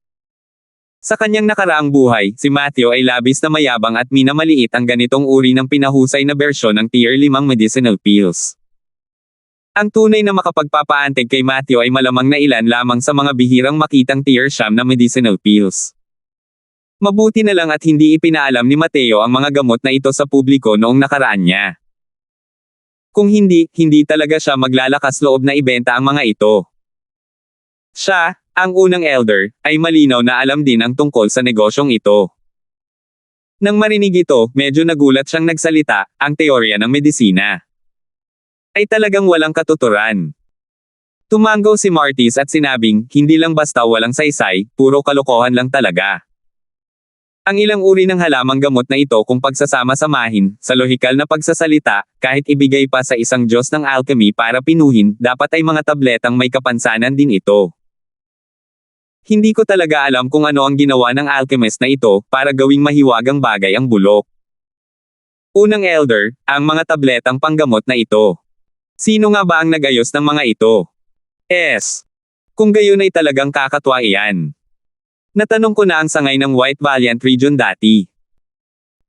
Sa kanyang nakaraang buhay, si Mateo ay labis na mayabang at minamaliit ang ganitong uri ng pinahusay na bersyon ng tier 5 medicinal pills. Ang tunay na makapagpapaantig kay Mateo ay malamang na ilan lamang sa mga bihirang makitang tier 5 na medicinal pills. Mabuti na lang at hindi ipinaalam ni Mateo ang mga gamot na ito sa publiko noong nakaraan niya. Kung hindi, hindi talaga siya maglalakas loob na ibenta ang mga ito. Siya, ang unang elder, ay malinaw na alam din ang tungkol sa negosyong ito. Nang marinig ito, medyo nagulat siyang nagsalita, ang teorya ng medisina ay talagang walang katuturan. Tumango si Martis at sinabing, hindi lang basta walang saysay, puro kalokohan lang talaga. Ang ilang uri ng halamang gamot na ito kung pagsasama-samahin, sa lohikal na pagsasalita, kahit ibigay pa sa isang Diyos ng alchemy para pinuhin, dapat ay mga tabletang may kapansanan din ito. Hindi ko talaga alam kung ano ang ginawa ng alchemist na ito, para gawing mahiwagang bagay ang bulok. Unang elder, ang mga tabletang panggamot na ito. Sino nga ba ang nag-ayos ng mga ito? Kung gayon ay talagang kakatwa iyan. Natanong ko na ang sangay ng White Valiant region dati.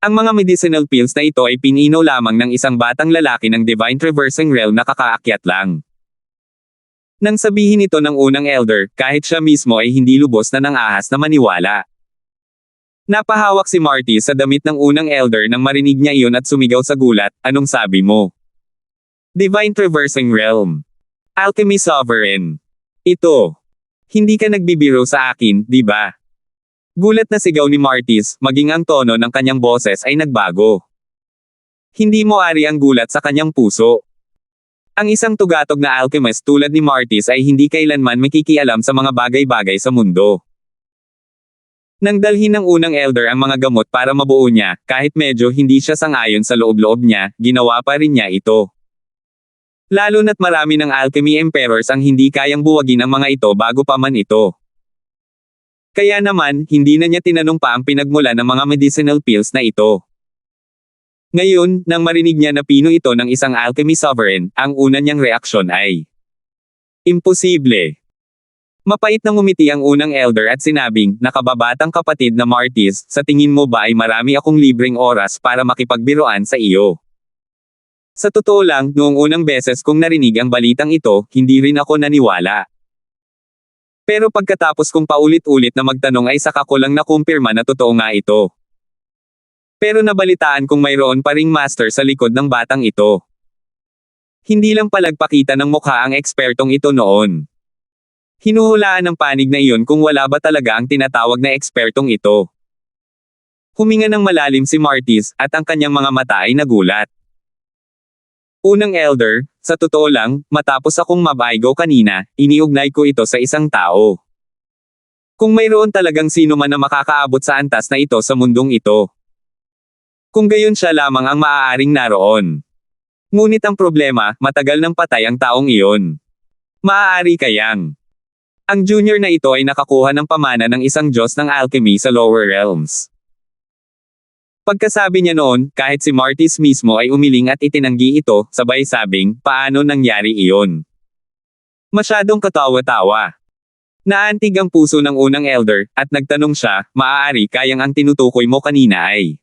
Ang mga medicinal pills na ito ay pinino lamang ng isang batang lalaki ng Divine Traversing Realm na kakaakyat lang. Nang sabihin ito ng unang elder, kahit siya mismo ay hindi lubos na ng ahas na maniwala. Napahawak si Marty sa damit ng unang elder nang marinig niya iyon at sumigaw sa gulat, anong sabi mo? Divine Traversing Realm. Alchemy Sovereign. Ito. Hindi ka nagbibiro sa akin, di ba? Gulat na sigaw ni Martis, maging ang tono ng kanyang boses ay nagbago. Hindi mo ari ang gulat sa kanyang puso. Ang isang tugatog na alchemist tulad ni Martis ay hindi kailanman makikialam sa mga bagay-bagay sa mundo. Nang dalhin ng unang elder ang mga gamot para mabuo niya, kahit medyo hindi siya sang-ayon sa loob-loob niya, ginawa pa rin niya ito. Lalo na't marami ng alchemy emperors ang hindi kayang buwagin ang mga ito bago pa man ito. Kaya naman, hindi na niya tinanong pa ang pinagmula ng mga medicinal pills na ito. Ngayon, nang marinig niya na pino ito ng isang alchemy sovereign, ang una niyang reaksyon ay imposible. Mapait na ngumiti ang unang elder at sinabing, nakababatang kapatid na Martis, sa tingin mo ba ay marami akong libreng oras para makipagbiroan sa iyo? Sa totoo lang, noong unang beses kong narinig ang balitang ito, hindi rin ako naniwala. Pero pagkatapos kong paulit-ulit na magtanong ay saka ko lang nakumpirma na totoo nga ito. Pero nabalitaan kong mayroon pa ring master sa likod ng batang ito. Hindi lang palagpakita ng mukha ang ekspertong ito noon. Hinuhulaan ng panig na iyon kung wala ba talaga ang tinatawag na ekspertong ito. Huminga ng malalim si Martis, at ang kanyang mga mata ay nagulat. Unang elder, sa totoo lang, matapos akong mabaigo kanina, iniugnay ko ito sa isang tao. Kung mayroon talagang sino man na makakaabot sa antas na ito sa mundong ito. Kung gayon siya lamang ang maaaring naroon. Ngunit ang problema, matagal nang patay ang taong iyon. Maaari kayang ang junior na ito ay nakakuha ng pamana ng isang Diyos ng alchemy sa lower realms. Pagkasabi niya noon, kahit si Martis mismo ay umiling at itinanggi ito, sabay sabing, paano nangyari iyon? Masyadong katawa-tawa. Naantig ang puso ng unang elder, at nagtanong siya, maaari kayang ang tinutukoy mo kanina ay.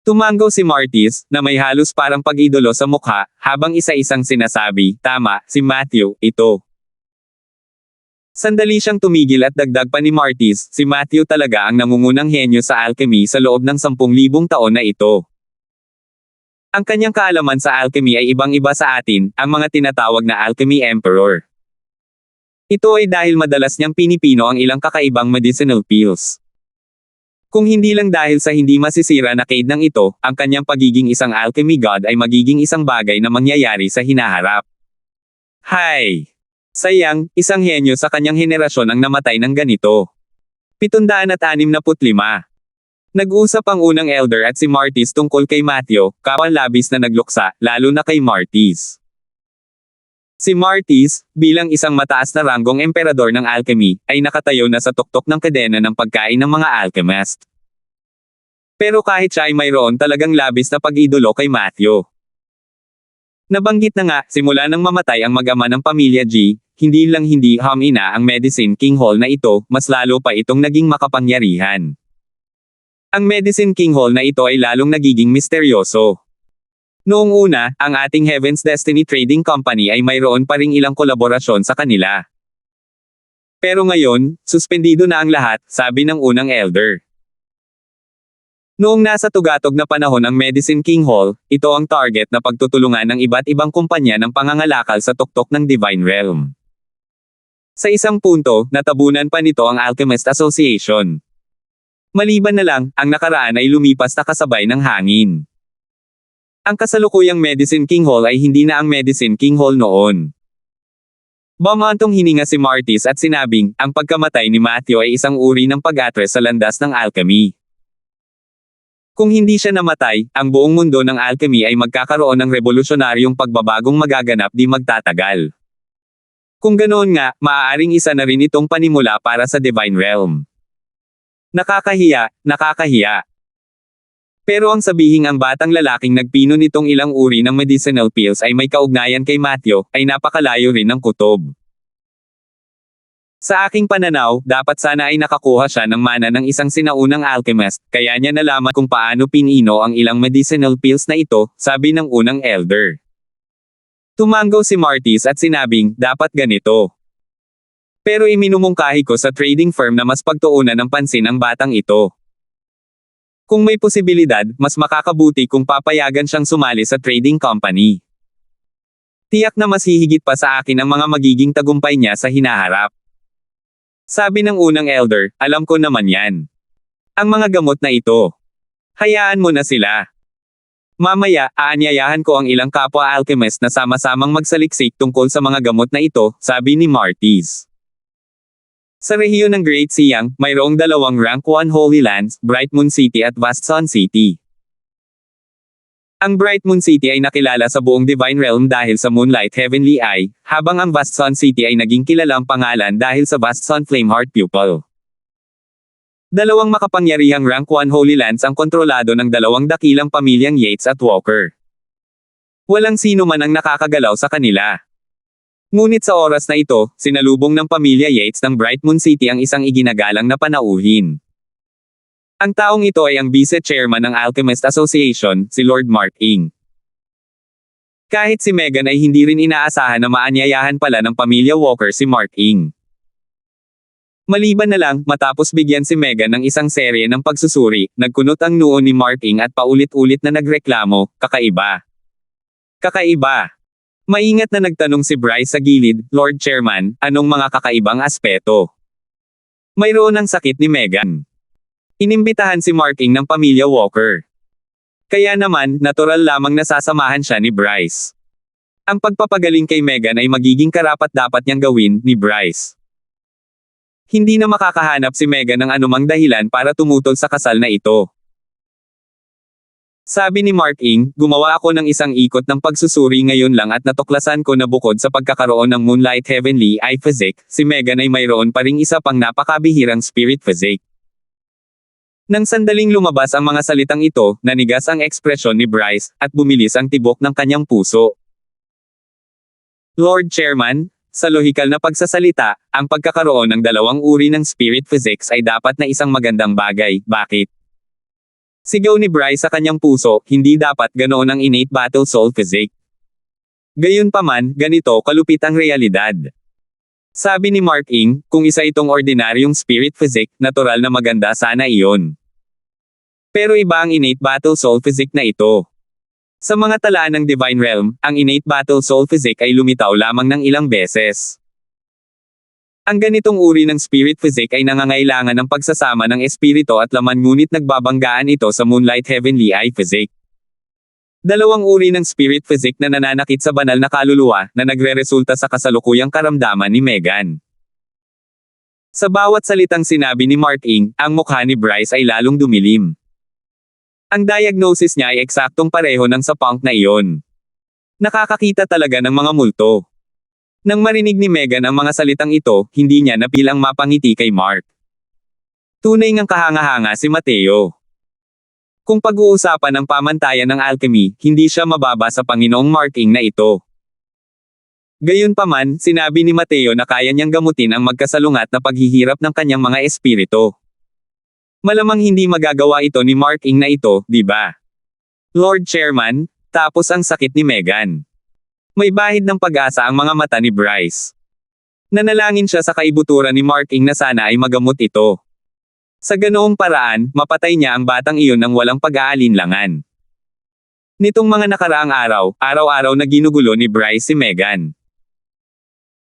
Tumango si Martis, na may halos parang pag-idolo sa mukha, habang isa-isang sinasabi, tama, si Matthew, ito. Sandali siyang tumigil at dagdag pa ni Martis, si Matthew talaga ang nangungunang henyo sa alchemy sa loob ng 10,000 taon na ito. Ang kanyang kaalaman sa alchemy ay ibang-iba sa atin, ang mga tinatawag na alchemy emperor. Ito ay dahil madalas niyang pinipino ang ilang kakaibang medicinal pills. Kung hindi lang dahil sa hindi masisira na cade ng ito, ang kanyang pagiging isang alchemy god ay magiging isang bagay na mangyayari sa hinaharap. Hay! Sayang, isang henyo sa kanyang henerasyon ang namatay ng ganito. 765. Nag-usap ang unang elder at si Martis tungkol kay Matthew, kawan labis na nagluksa, lalo na kay Martis. Si Martis, bilang isang mataas na ranggong emperador ng alchemy, ay nakatayo na sa tuktok ng kadena ng pagkain ng mga alchemist. Pero kahit siya ay mayroon talagang labis na pag-idolo kay Matthew. Nabanggit na nga, simula nang mamatay ang mag-ama ng pamilya G, hindi lang hindi hamina ang Medicine King Hall na ito, mas lalo pa itong naging makapangyarihan. Ang Medicine King Hall na ito ay lalong nagiging misteryoso. Noong una, ang ating Heaven's Destiny Trading Company ay mayroon pa ring ilang kolaborasyon sa kanila. Pero ngayon, suspendido na ang lahat, sabi ng unang elder. Noong nasa tugatog na panahon ang Medicine King Hall, ito ang target na pagtutulungan ng iba't ibang kumpanya ng pangangalakal sa tuktok ng Divine Realm. Sa isang punto, natabunan pa nito ang Alchemist Association. Maliban na lang, ang nakaraan ay lumipas na kasabay ng hangin. Ang kasalukuyang Medicine King Hall ay hindi na ang Medicine King Hall noon. Bumantong hininga si Martis at sinabing, ang pagkamatay ni Matthew ay isang uri ng pag-atres sa landas ng alchemy. Kung hindi siya namatay, ang buong mundo ng alchemy ay magkakaroon ng revolusyonaryong pagbabagong magaganap di magtatagal. Kung ganoon nga, maaaring isa na rin itong panimula para sa Divine Realm. Nakakahiya, nakakahiya. Pero ang sabihing ang batang lalaking nagpino nitong ilang uri ng medicinal pills ay may kaugnayan kay Matthew, ay napakalayo rin ng kutob. Sa aking pananaw, dapat sana ay nakakuha siya ng mana ng isang sinaunang alchemist, kaya niya nalaman kung paano pinino ang ilang medicinal pills na ito, sabi ng unang elder. Tumango si Martis at sinabing, dapat ganito. Pero iminumungkahi ko sa trading firm na mas pagtuunan ng pansin ang batang ito. Kung may posibilidad, mas makakabuti kung papayagan siyang sumali sa trading company. Tiyak na mas hihigit pa sa akin ang mga magiging tagumpay niya sa hinaharap. Sabi ng unang elder, alam ko naman yan. Ang mga gamot na ito. Hayaan mo na sila. Mamaya, aanyayahan ko ang ilang kapwa alchemist na sama-samang magsaliksik tungkol sa mga gamot na ito, sabi ni Martis. Sa rehiyon ng Great Siang, mayroong dalawang Rank 1 Holy Lands, Bright Moon City at Vast Sun City. Ang Bright Moon City ay nakilala sa buong Divine Realm dahil sa Moonlight Heavenly Eye, habang ang Vast Sun City ay naging kilalang pangalan dahil sa Vast Sun Flameheart Pupil. Dalawang makapangyarihang Rank 1 Holy Lands ang kontrolado ng dalawang dakilang pamilyang Yates at Walker. Walang sino man ang nakakagalaw sa kanila. Ngunit sa oras na ito, sinalubong ng pamilya Yates ng Bright Moon City ang isang iginagalang na panauhin. Ang taong ito ay ang vice-chairman ng Alchemist Association, si Lord Mark Ing. Kahit si Megan ay hindi rin inaasahan na maanyayahan pala ng pamilya Walker si Mark Ing. Maliban na lang, matapos bigyan si Megan ng isang serye ng pagsusuri, nagkunot ang noo ni Mark Ing at paulit-ulit na nagreklamo, kakaiba. Kakaiba. Maingat na nagtanong si Bryce sa gilid, Lord Chairman, anong mga kakaibang aspeto? Mayroon ang sakit ni Megan. Inimbitahan si Mark Ing ng pamilya Walker. Kaya naman, natural lamang nasasamahan siya ni Bryce. Ang pagpapagaling kay Megan ay magiging karapat-dapat niyang gawin, ni Bryce. Hindi na makakahanap si Megan ng anumang dahilan para tumutol sa kasal na ito. Sabi ni Mark Ing, gumawa ako ng isang ikot ng pagsusuri ngayon lang at natuklasan ko na bukod sa pagkakaroon ng Moonlight Heavenly Eye Physique, si Megan ay mayroon pa ring isa pang napakabihirang Spirit Physique. Nang sandaling lumabas ang mga salitang ito, nanigas ang ekspresyon ni Bryce, at bumilis ang tibok ng kanyang puso. Lord Chairman, sa lohikal na pagsasalita, ang pagkakaroon ng dalawang uri ng Spirit Physics ay dapat na isang magandang bagay, bakit? Sigaw ni Bryce sa kanyang puso, hindi dapat ganoon ang innate battle soul physique. Gayunpaman, ganito kalupit ang realidad. Sabi ni Mark Ing, kung isa itong ordinaryong spirit physique, natural na maganda sana iyon. Pero iba ang innate battle soul physique na ito. Sa mga talaan ng Divine Realm, ang innate battle soul physique ay lumitaw lamang ng ilang beses. Ang ganitong uri ng spirit physique ay nangangailangan ng pagsasama ng espiritu at laman ngunit nagbabanggaan ito sa Moonlight Heavenly Eye Physique. Dalawang uri ng spirit physique na nananakit sa banal na kaluluwa na nagreresulta sa kasalukuyang karamdaman ni Megan. Sa bawat salitang sinabi ni Mark Ing, ang mukha ni Bryce ay lalong dumilim. Ang diagnosis niya ay eksaktong pareho ng sa punk na iyon. Nakakakita talaga ng mga multo. Nang marinig ni Megan ang mga salitang ito, hindi niya napilang mapangiti kay Mark. Tunay ngang kahanga-hanga si Mateo. Kung pag-uusapan ng pamantayan ng alchemy, hindi siya mababa sa Panginoong Mark Ing na ito. Gayunpaman, sinabi ni Mateo na kaya niyang gamutin ang magkasalungat na paghihirap ng kanyang mga espiritu. Malamang hindi magagawa ito ni Mark Ing na ito, di ba? Lord Chairman, tapos ang sakit ni Megan. May bahid ng pag-asa ang mga mata ni Bryce. Nanalangin siya sa kaibuturan ni Mark Ing na sana ay magamot ito. Sa ganoong paraan, mapatay niya ang batang iyon ng walang pag-aalinlangan. Nitong mga nakaraang araw, araw-araw na ginugulo ni Bryce si Megan.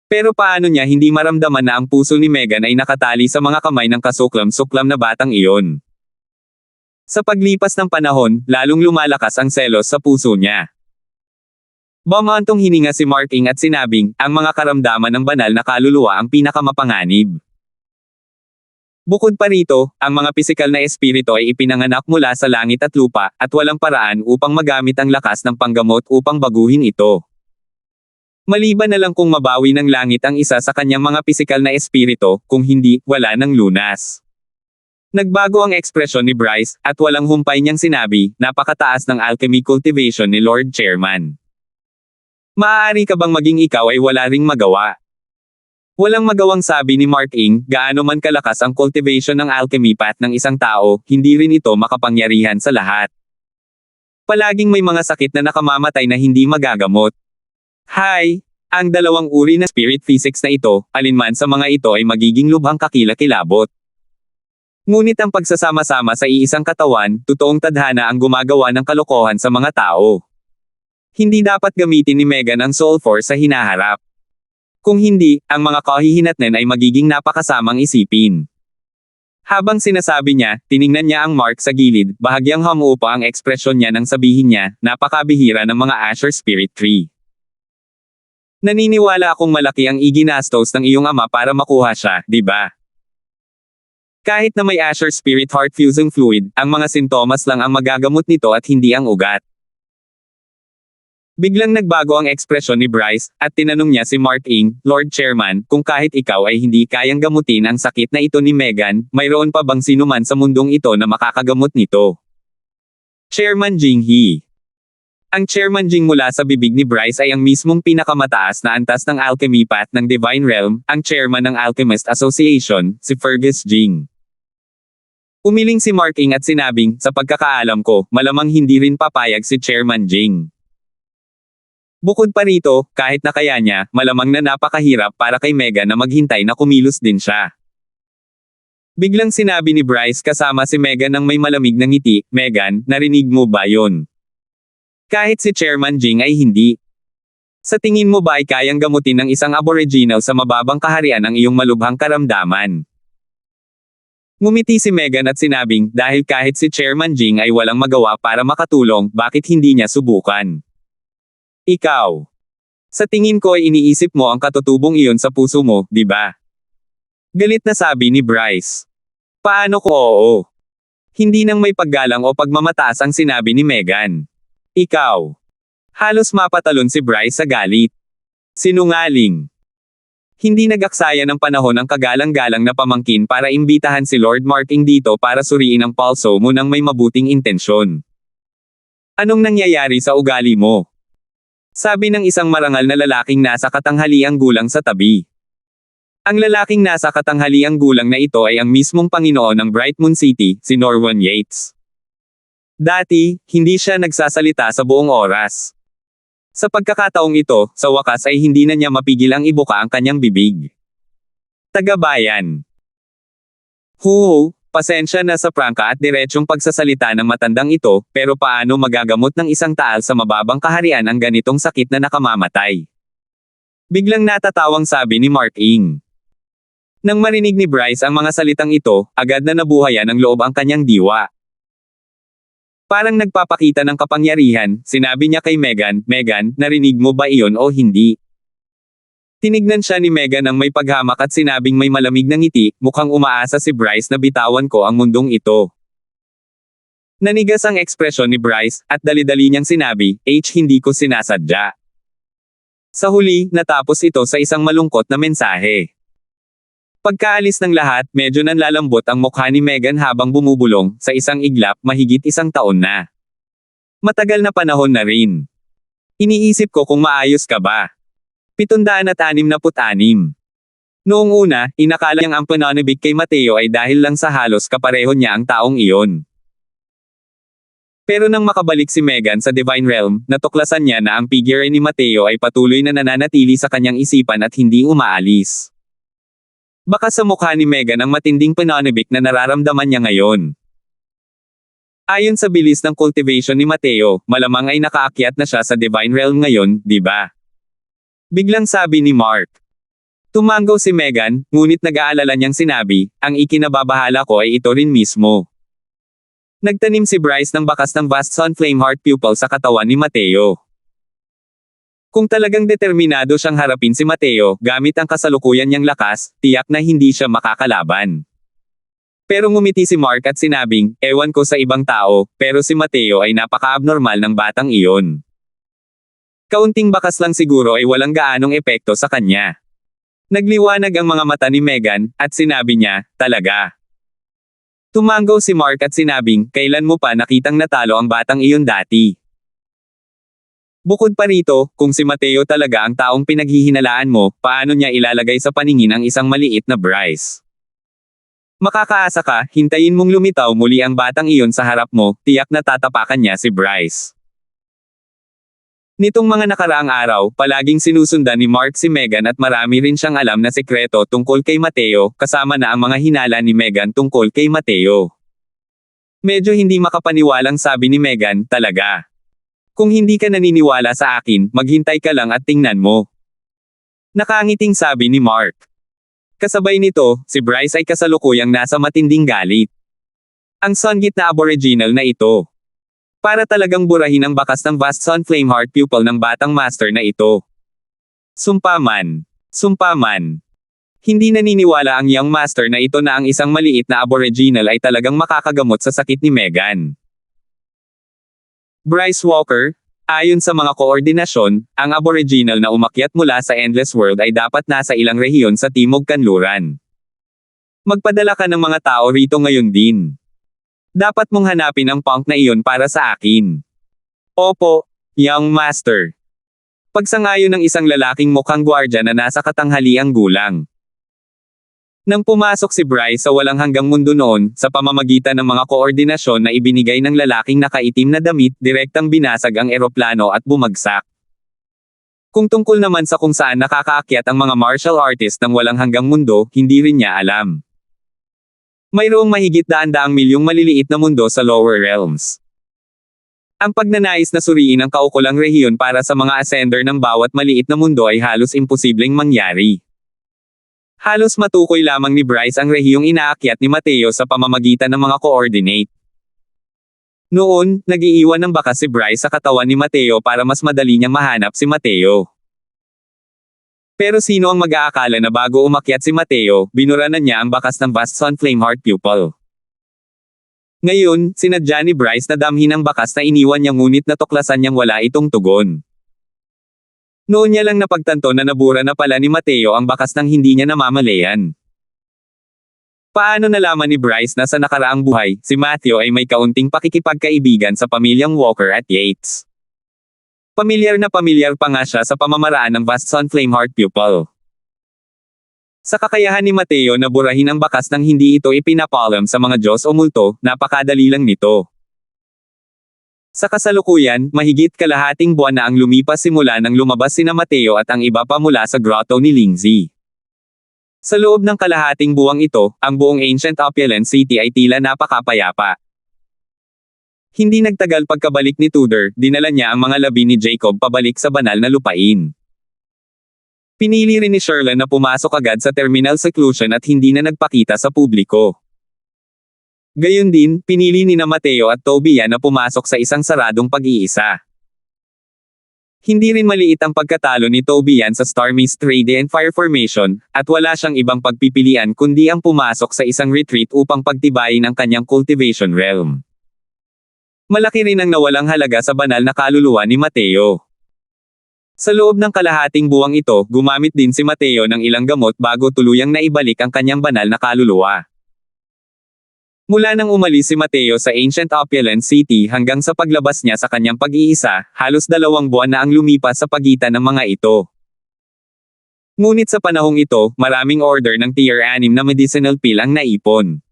Pero paano niya hindi maramdaman na ang puso ni Megan ay nakatali sa mga kamay ng kasuklam-suklam na batang iyon? Sa paglipas ng panahon, lalong lumalakas ang selos sa puso niya. Bumantong hininga si Mark Ing at sinabing, ang mga karamdaman ng banal na kaluluwa ang pinakamapanganib. Bukod pa rito, ang mga pisikal na espiritu ay ipinanganak mula sa langit at lupa, at walang paraan upang magamit ang lakas ng panggamot upang baguhin ito. Maliban na lang kung mabawi ng langit ang isa sa kanyang mga pisikal na espiritu, kung hindi, wala ng lunas. Nagbago ang ekspresyon ni Bryce, at walang humpay niyang sinabi, napakataas ng alchemy cultivation ni Lord Chairman. Maaari ka bang maging ikaw ay wala ring magawa? Walang magawang sabi ni Mark Ing, gaano man kalakas ang cultivation ng alchemy path ng isang tao, hindi rin ito makapangyarihan sa lahat. Palaging may mga sakit na nakamamatay na hindi magagamot. Hi! Ang dalawang uri na spirit physics na ito, alinman sa mga ito ay magiging lubhang kakilakilabot. Ngunit ang pagsasama-sama sa iisang katawan, totoong tadhana ang gumagawa ng kalokohan sa mga tao. Hindi dapat gamitin ni Megan ang soul force sa hinaharap. Kung hindi, ang mga kahihinatnan ay magiging napakasamang isipin. Habang sinasabi niya, tiningnan niya ang Mark sa gilid, bahagyang humupa ang ekspresyon niya nang sabihin niya, napakabihira ng mga Asher Spirit Tree. Naniniwala akong malaki ang iginastos ng iyong ama para makuha siya, di ba? Kahit na may Asher Spirit Heart Fusing Fluid, ang mga sintomas lang ang magagamot nito at hindi ang ugat. Biglang nagbago ang ekspresyon ni Bryce, at tinanong niya si Mark Ing, Lord Chairman, kung kahit ikaw ay hindi kayang gamutin ang sakit na ito ni Megan, mayroon pa bang sinuman sa mundong ito na makakagamot nito? Chairman Jing He. Ang Chairman Jing mula sa bibig ni Bryce ay ang mismong pinakamataas na antas ng alchemy path ng Divine Realm, ang chairman ng Alchemist Association, si Fergus Jing. Umiling si Mark Ing at sinabing, sa pagkakaalam ko, malamang hindi rin papayag si Chairman Jing. Bukod pa rito, kahit na kaya niya, malamang na napakahirap para kay Megan na maghintay na kumilos din siya. Biglang sinabi ni Bryce kasama si Megan ng may malamig na ngiti, Megan, narinig mo ba yon? Kahit si Chairman Jing ay hindi. Sa tingin mo ba ay kayang gamutin ng isang aboriginal sa mababang kaharian ang iyong malubhang karamdaman? Ngumiti si Megan at sinabing, dahil kahit si Chairman Jing ay walang magawa para makatulong, bakit hindi niya subukan? Ikaw. Sa tingin ko ay iniisip mo ang katutubong iyon sa puso mo, di ba? Galit na sabi ni Bryce. Paano ko oo? Hindi nang may paggalang o pagmamataas ang sinabi ni Megan. Ikaw. Halos mapatalon si Bryce sa galit. Sinungaling. Hindi nag-aksaya ng panahon ang kagalang-galang na pamangkin para imbitahan si Lord Mark Ing dito para suriin ang palso mo ng may mabuting intensyon. Anong nangyayari sa ugali mo? Sabi ng isang marangal na lalaking nasa katanghaliang gulang sa tabi. Ang lalaking nasa katanghaliang gulang na ito ay ang mismong Panginoon ng Bright Moon City, si Norman Yates. Dati, hindi siya nagsasalita sa buong oras. Sa pagkakataong ito, sa wakas ay hindi na niya mapigil ang ibuka ang kanyang bibig. Tagabayan. Pasensya na sa prangka at diretsyong pagsasalita ng matandang ito, pero paano magagamot ng isang taal sa mababang kaharian ang ganitong sakit na nakamamatay? Biglang natatawang sabi ni Mark Ing. Nang marinig ni Bryce ang mga salitang ito, agad na nabuhayan ng loob ang kanyang diwa. Parang nagpapakita ng kapangyarihan, sinabi niya kay Megan, Megan, narinig mo ba iyon o hindi? Tinignan siya ni Megan ng may paghamak at sinabing may malamig na ngiti, mukhang umaasa si Bryce na bitawan ko ang mundong ito. Nanigas ang ekspresyon ni Bryce, at dali-dali niyang sinabi, hindi ko sinasadya. Sa huli, natapos ito sa isang malungkot na mensahe. Pagkaalis ng lahat, medyo nanlalambot ang mukha ni Megan habang bumubulong, sa isang iglap, mahigit isang taon na. Matagal na panahon na rin. Iniisip ko kung maayos ka ba. 766. Noong una, inakala niyang ang pananabik kay Mateo ay dahil lang sa halos kapareho niya ang taong iyon. Pero nang makabalik si Megan sa Divine Realm, natuklasan niya na ang figure ni Mateo ay patuloy na nananatili sa kanyang isipan at hindi umaalis. Baka sa mukha ni Megan ang matinding pananabik na nararamdaman niya ngayon. Ayon sa bilis ng cultivation ni Mateo, malamang ay nakaakyat na siya sa Divine Realm ngayon, di ba? Biglang sabi ni Mark. Tumango si Megan, ngunit nag-aalala niyang sinabi, ang ikinababahala ko ay ito rin mismo. Nagtanim si Bryce ng bakas ng vast sun flame heart pupil sa katawan ni Mateo. Kung talagang determinado siyang harapin si Mateo, gamit ang kasalukuyan niyang lakas, tiyak na hindi siya makakalaban. Pero ngumiti si Mark at sinabing, ewan ko sa ibang tao, pero si Mateo ay napaka-abnormal ng batang iyon. Kaunting bakas lang siguro ay walang gaanong epekto sa kanya. Nagliwanag ang mga mata ni Megan, at sinabi niya, talaga. Tumango si Mark at sinabing, kailan mo pa nakitang natalo ang batang iyon dati? Bukod pa rito, kung si Mateo talaga ang taong pinaghihinalaan mo, paano niya ilalagay sa paningin ang isang maliit na Bryce? Makakaasa ka, hintayin mong lumitaw muli ang batang iyon sa harap mo, tiyak na tatapakan niya si Bryce. Nitong mga nakaraang araw, palaging sinusundan ni Mark si Megan at marami rin siyang alam na sekreto tungkol kay Mateo, kasama na ang mga hinala ni Megan tungkol kay Mateo. Medyo hindi makapaniwalang sabi ni Megan, talaga. Kung hindi ka naniniwala sa akin, maghintay ka lang at tingnan mo. Nakangiting sabi ni Mark. Kasabay nito, si Bryce ay kasalukuyang nasa matinding galit. Ang Sungit na aboriginal na ito. Para talagang burahin ang bakas ng vast sun flame heart pupil ng batang master na ito. Sumpaman. Sumpaman. Hindi naniniwala ang young master na ito na ang isang maliit na aboriginal ay talagang makakagamot sa sakit ni Megan. Bryce Walker, ayon sa mga koordinasyon, ang aboriginal na umakyat mula sa Endless World ay dapat nasa ilang rehiyon sa Timog Kanluran. Magpadala ka ng mga tao rito ngayon din. Dapat mong hanapin ang punk na iyon para sa akin. Opo, young master. Pagsangayon ng isang lalaking mukhang gwardya na nasa katanghaliang gulang. Nang pumasok si Bryce sa walang hanggang mundo noon, sa pamamagitan ng mga koordinasyon na ibinigay ng lalaking nakaitim na damit, direktang binasag ang eroplano at bumagsak. Kung tungkol naman sa kung saan nakakaakyat ang mga martial artist ng walang hanggang mundo, hindi rin niya alam. Mayroong mahigit daan-daang milyong maliliit na mundo sa lower realms. Ang pagnanais na suriin ang kaukulang rehiyon para sa mga ascender ng bawat maliit na mundo ay halos imposibleng mangyari. Halos matukoy lamang ni Bryce ang rehiyong inaakyat ni Mateo sa pamamagitan ng mga coordinate. Noon, nag-iiwan ng bakas si Bryce sa katawan ni Mateo para mas madali niyang mahanap si Mateo. Pero sino ang mag-aakala na bago umakyat si Mateo, binura na niya ang bakas ng vast sun flame heart pupil. Ngayon, sinadya ni Bryce na damhin ang bakas na iniwan niya ngunit natuklasan niyang wala itong tugon. Noon niya lang napagtanto na nabura na pala ni Mateo ang bakas ng hindi niya namamalayan. Paano nalaman ni Bryce na sa nakaraang buhay, si Matthew ay may kaunting pakikipagkaibigan sa pamilyang Walker at Yates? Pamilyar na pamilyar pa nga siya sa pamamaraan ng vast sun flame heart pupil. Sa kakayahan ni Mateo na burahin ang bakas ng hindi ito ipinapalam sa mga Diyos o multo, napakadali lang nito. Sa kasalukuyan, mahigit kalahating buwan na ang lumipas simula nang lumabas sina Mateo at ang iba pa mula sa grotto ni Lindsay. Sa loob ng kalahating buwang ito, ang buong ancient opulent city ay tila napakapayapa. Hindi nagtagal pagkabalik ni Tudor, dinala niya ang mga labi ni Jacob pabalik sa banal na lupain. Pinili rin ni Shirley na pumasok agad sa terminal seclusion at hindi na nagpakita sa publiko. Gayon din, pinili ni na Mateo at Tobias na pumasok sa isang saradong pag-iisa. Hindi rin maliit ang pagkatalo ni Tobias sa Star Mist Trade and Fire Formation, at wala siyang ibang pagpipilian kundi ang pumasok sa isang retreat upang pagtibayin ang kanyang cultivation realm. Malaki rin ang nawalang halaga sa banal na kaluluwa ni Mateo. Sa loob ng kalahating buwang ito, gumamit din si Mateo ng ilang gamot bago tuluyang naibalik ang kanyang banal na kaluluwa. Mula nang umalis si Mateo sa Ancient Opulent City hanggang sa paglabas niya sa kanyang pag-iisa, halos 2 buwan na ang lumipas sa pagitan ng mga ito. Ngunit sa panahong ito, maraming order ng Tier 6 na medicinal pill ang naipon.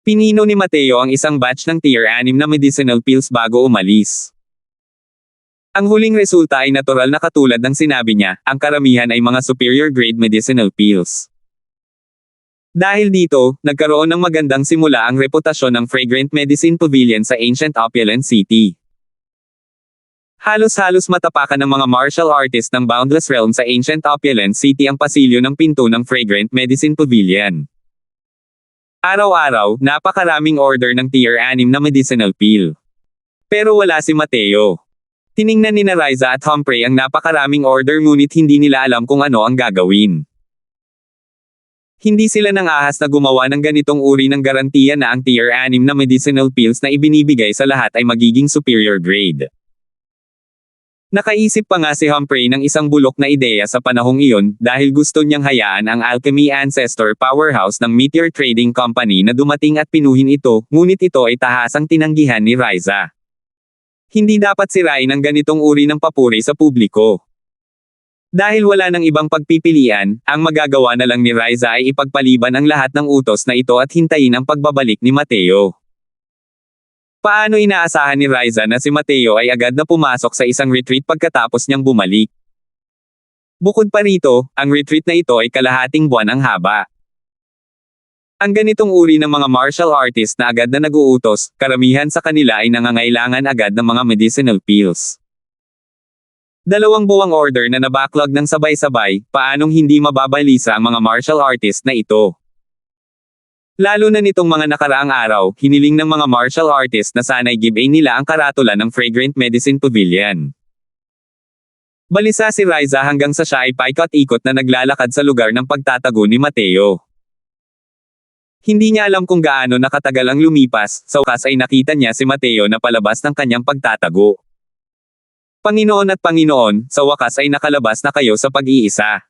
Pinino ni Mateo ang isang batch ng Tier 6 na medicinal pills bago umalis. Ang huling resulta ay natural na katulad ng sinabi niya, ang karamihan ay mga superior grade medicinal pills. Dahil dito, nagkaroon ng magandang simula ang reputasyon ng Fragrant Medicine Pavilion sa Ancient Opulent City. Halos-halos matapakan ng mga martial artist ng Boundless Realm sa Ancient Opulent City ang pasilyo ng pinto ng Fragrant Medicine Pavilion. Araw-araw, napakaraming order ng Tier 6 na medicinal pill. Pero wala si Mateo. Tiningnan ni Riza at Humphrey ang napakaraming order ngunit hindi nila alam kung ano ang gagawin. Hindi sila nang ahas na gumawa ng ganitong uri ng garantiya na ang Tier 6 na medicinal pills na ibinibigay sa lahat ay magiging superior grade. Nakaisip pa nga si Humphrey ng isang bulok na ideya sa panahong iyon dahil gusto niyang hayaan ang Alchemy Ancestor Powerhouse ng Meteor Trading Company na dumating at pinuhin ito, ngunit ito ay tahasang tinanggihan ni Riza. Hindi dapat sirain ang ganitong uri ng papuri sa publiko. Dahil wala nang ibang pagpipilian, ang magagawa na lang ni Riza ay ipagpaliban ang lahat ng utos na ito at hintayin ang pagbabalik ni Mateo. Paano inaasahan ni Riza na si Mateo ay agad na pumasok sa isang retreat pagkatapos niyang bumalik? Bukod pa rito, ang retreat na ito ay kalahating buwan ang haba. Ang ganitong uri ng mga martial artist na agad na nag-uutos, karamihan sa kanila ay nangangailangan agad ng mga medicinal pills. 2 buwang order na nabacklog ng sabay-sabay, paanong hindi mababalisa ang mga martial artist na ito? Lalo na nitong mga nakaraang araw, hiniling ng mga martial artist na sana'y give-a nila ang karatula ng Fragrant Medicine Pavilion. Balisa si Riza hanggang sa siya ay paikot-ikot na naglalakad sa lugar ng pagtatago ni Mateo. Hindi niya alam kung gaano nakatagal ang lumipas, sa wakas ay nakita niya si Mateo na palabas ng kanyang pagtatago. Panginoon at Panginoon, sa wakas ay nakalabas na kayo sa pag-iisa.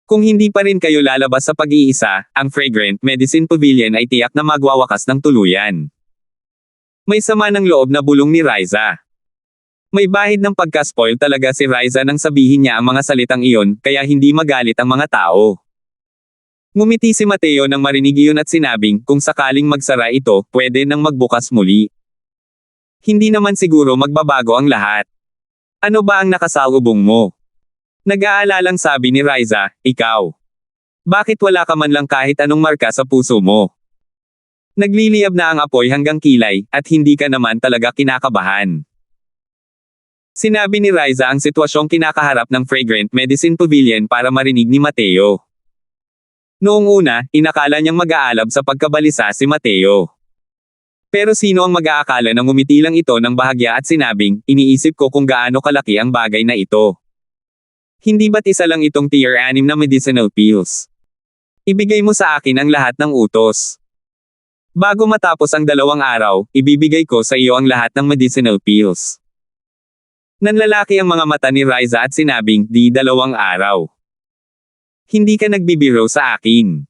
Kung hindi pa rin kayo lalabas sa pag-iisa, ang Fragrant Medicine Pavilion ay tiyak na magwawakas ng tuluyan. May sama ng loob na bulong ni Riza. May bahid ng pagka-spoil talaga si Riza nang sabihin niya ang mga salitang iyon, kaya hindi magalit ang mga tao. Ngumiti si Mateo nang marinig iyon at sinabing, kung sakaling magsara ito, pwede nang magbukas muli. Hindi naman siguro magbabago ang lahat. Ano ba ang nakasalubong mo? Nag-aalalang sabi ni Riza, ikaw. Bakit wala ka man lang kahit anong marka sa puso mo? Nagliliyab na ang apoy hanggang kilay, at hindi ka naman talaga kinakabahan. Sinabi ni Riza ang sitwasyong kinakaharap ng Fragrant Medicine Pavilion para marinig ni Mateo. Noong una, inakala niyang mag-aalab sa pagkabalisa si Mateo. Pero sino ang mag-aakala na ngumiti lang ito ng bahagya at sinabing, iniisip ko kung gaano kalaki ang bagay na ito. Hindi ba't isa lang itong Tier 6 na medicinal pills? Ibigay mo sa akin ang lahat ng utos. Bago matapos ang 2 araw, ibibigay ko sa iyo ang lahat ng medicinal pills. Nanlalaki ang mga mata ni Riza at sinabing, di 2 araw. Hindi ka nagbibiro sa akin.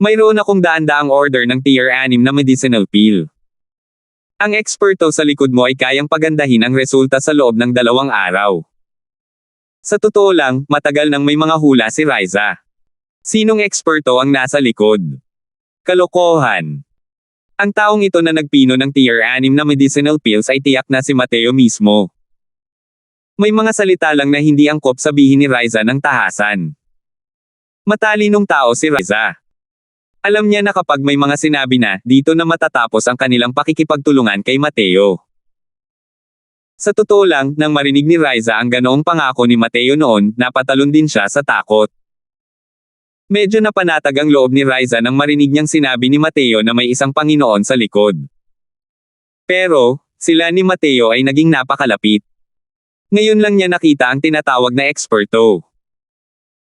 Mayroon akong daan-daang order ng Tier 6 na medicinal pill. Ang eksperto sa likod mo ay kayang pagandahin ang resulta sa loob ng 2 araw. Sa totoo lang, matagal nang may mga hula si Riza. Sinong eksperto ang nasa likod? Kalokohan. Ang taong ito na nagpino ng Tier 6 na medicinal pills ay tiyak na si Mateo mismo. May mga salita lang na hindi angkop sabihin ni Riza ng tahasan. Matalinong tao si Riza. Alam niya na kapag may mga sinabi na, dito na matatapos ang kanilang pakikipagtulungan kay Mateo. Sa totoo lang, nang marinig ni Riza ang ganoong pangako ni Mateo noon, napatalon din siya sa takot. Medyo napanatag ang loob ni Riza nang marinig niyang sinabi ni Mateo na may isang Panginoon sa likod. Pero, sila ni Mateo ay naging napakalapit. Ngayon lang niya nakita ang tinatawag na eksperto.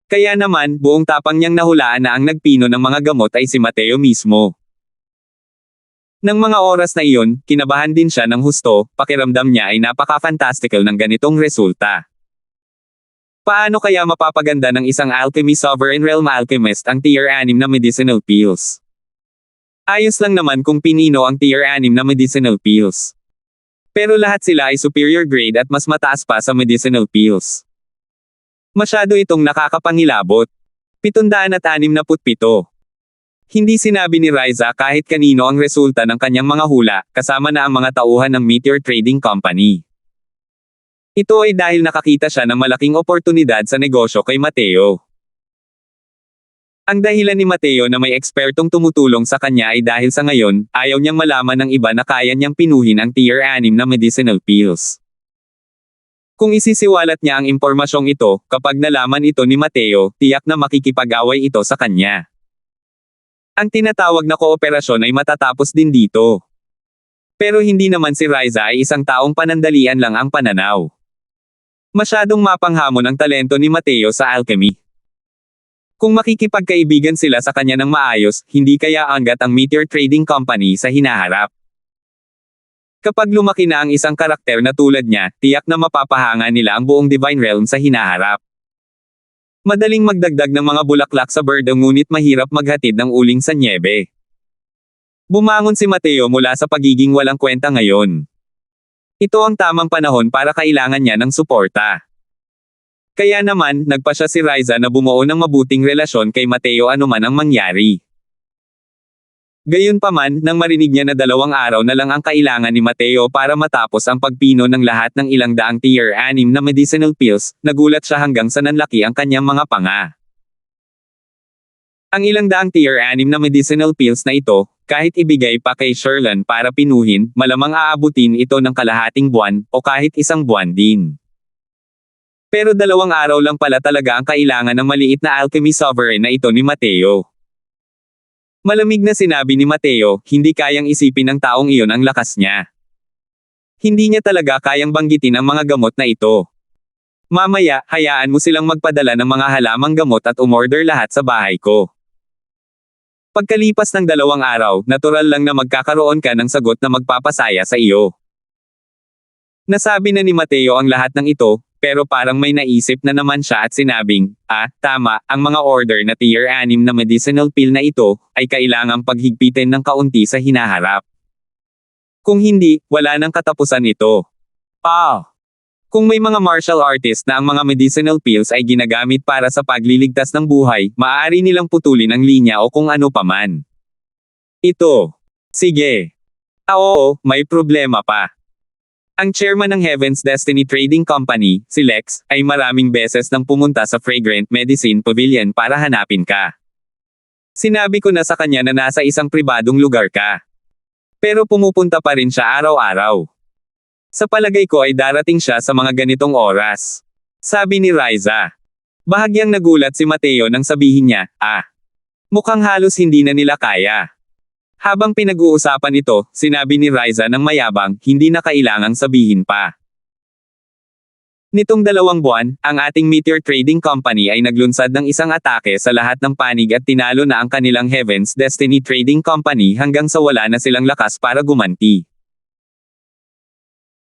Kaya naman, buong tapang niyang nahulaan na ang nagpino ng mga gamot ay si Mateo mismo. Nang mga oras na iyon, kinabahan din siya ng husto, pakiramdam niya ay napaka-fantastical ng ganitong resulta. Paano kaya mapapaganda ng isang Alchemy Sovereign Realm Alchemist ang Tier 6 na medicinal pills? Ayos lang naman kung pinino ang Tier 6 na medicinal pills. Pero lahat sila ay superior grade at mas mataas pa sa medicinal pills. Masyado itong nakakapangilabot. 767. Hindi sinabi ni Riza kahit kanino ang resulta ng kanyang mga hula, kasama na ang mga tauhan ng Meteor Trading Company. Ito ay dahil nakakita siya ng malaking oportunidad sa negosyo kay Mateo. Ang dahilan ni Mateo na may ekspertong tumutulong sa kanya ay dahil sa ngayon, ayaw niyang malaman ng iba na kaya niyang pinuhin ang Tier 6 na medicinal pills. Kung isisiwalat niya ang impormasyong ito, kapag nalaman ito ni Mateo, tiyak na makikipag-away ito sa kanya. Ang tinatawag na kooperasyon ay matatapos din dito. Pero hindi naman si Riza ay isang taong panandalian lang ang pananaw. Masyadong mapanghamon ang talento ni Mateo sa alchemy. Kung makikipagkaibigan sila sa kanya ng maayos, hindi kaya angat ang Meteor Trading Company sa hinaharap. Kapag lumaki na ang isang karakter na tulad niya, tiyak na mapapahanga nila ang buong Divine Realm sa hinaharap. Madaling magdagdag ng mga bulaklak sa bird ngunit mahirap maghatid ng uling sa nyebe. Bumangon si Mateo mula sa pagiging walang kwenta ngayon. Ito ang tamang panahon para kailangan niya ng suporta. Kaya naman, nagpa siya si Riza na bumuo ng mabuting relasyon kay Mateo anuman ang mangyari. Gayunpaman, nang marinig niya na 2 araw na lang ang kailangan ni Mateo para matapos ang pagpino ng lahat ng ilang daang tier 6 na medicinal pills, nagulat siya hanggang sa nanlaki ang kanyang mga panga. Ang ilang daang tier 6 na medicinal pills na ito, kahit ibigay pa kay Sherlan para pinuhin, malamang aabutin ito ng kalahating buwan, o kahit 1 buwan din. Pero 2 araw lang pala talaga ang kailangan ng maliit na alchemy sovereign na ito ni Mateo. Malamig na sinabi ni Mateo, hindi kayang isipin ng taong iyon ang lakas niya. Hindi niya talaga kayang banggitin ang mga gamot na ito. Mamaya, hayaan mo silang magpadala ng mga halamang gamot at umorder lahat sa bahay ko. Pagkalipas ng 2 araw, natural lang na magkakaroon ka ng sagot na magpapasaya sa iyo. Nasabi na ni Mateo ang lahat ng ito, pero parang may naisip na naman siya at sinabing, tama, ang mga order na tier 6 na medicinal pill na ito, ay kailangang paghigpitin ng kaunti sa hinaharap. Kung hindi, wala nang katapusan ito. Kung may mga martial artist na ang mga medicinal pills ay ginagamit para sa pagliligtas ng buhay, maaari nilang putulin ang linya o kung ano paman. Ito. Sige. Oo, may problema pa. Ang chairman ng Heaven's Destiny Trading Company, si Lex, ay maraming beses nang pumunta sa Fragrant Medicine Pavilion para hanapin ka. Sinabi ko na sa kanya na nasa isang pribadong lugar ka. Pero pumupunta pa rin siya araw-araw. Sa palagay ko ay darating siya sa mga ganitong oras. Sabi ni Riza. Bahagyang nagulat si Mateo nang sabihin niya, mukhang halos hindi na nila kaya. Habang pinag-uusapan ito, sinabi ni Riza ng mayabang, hindi na kailangang sabihin pa. Nitong 2 buwan, ang ating Meteor Trading Company ay naglunsad ng isang atake sa lahat ng panig at tinalo na ang kanilang Heaven's Destiny Trading Company hanggang sa wala na silang lakas para gumanti.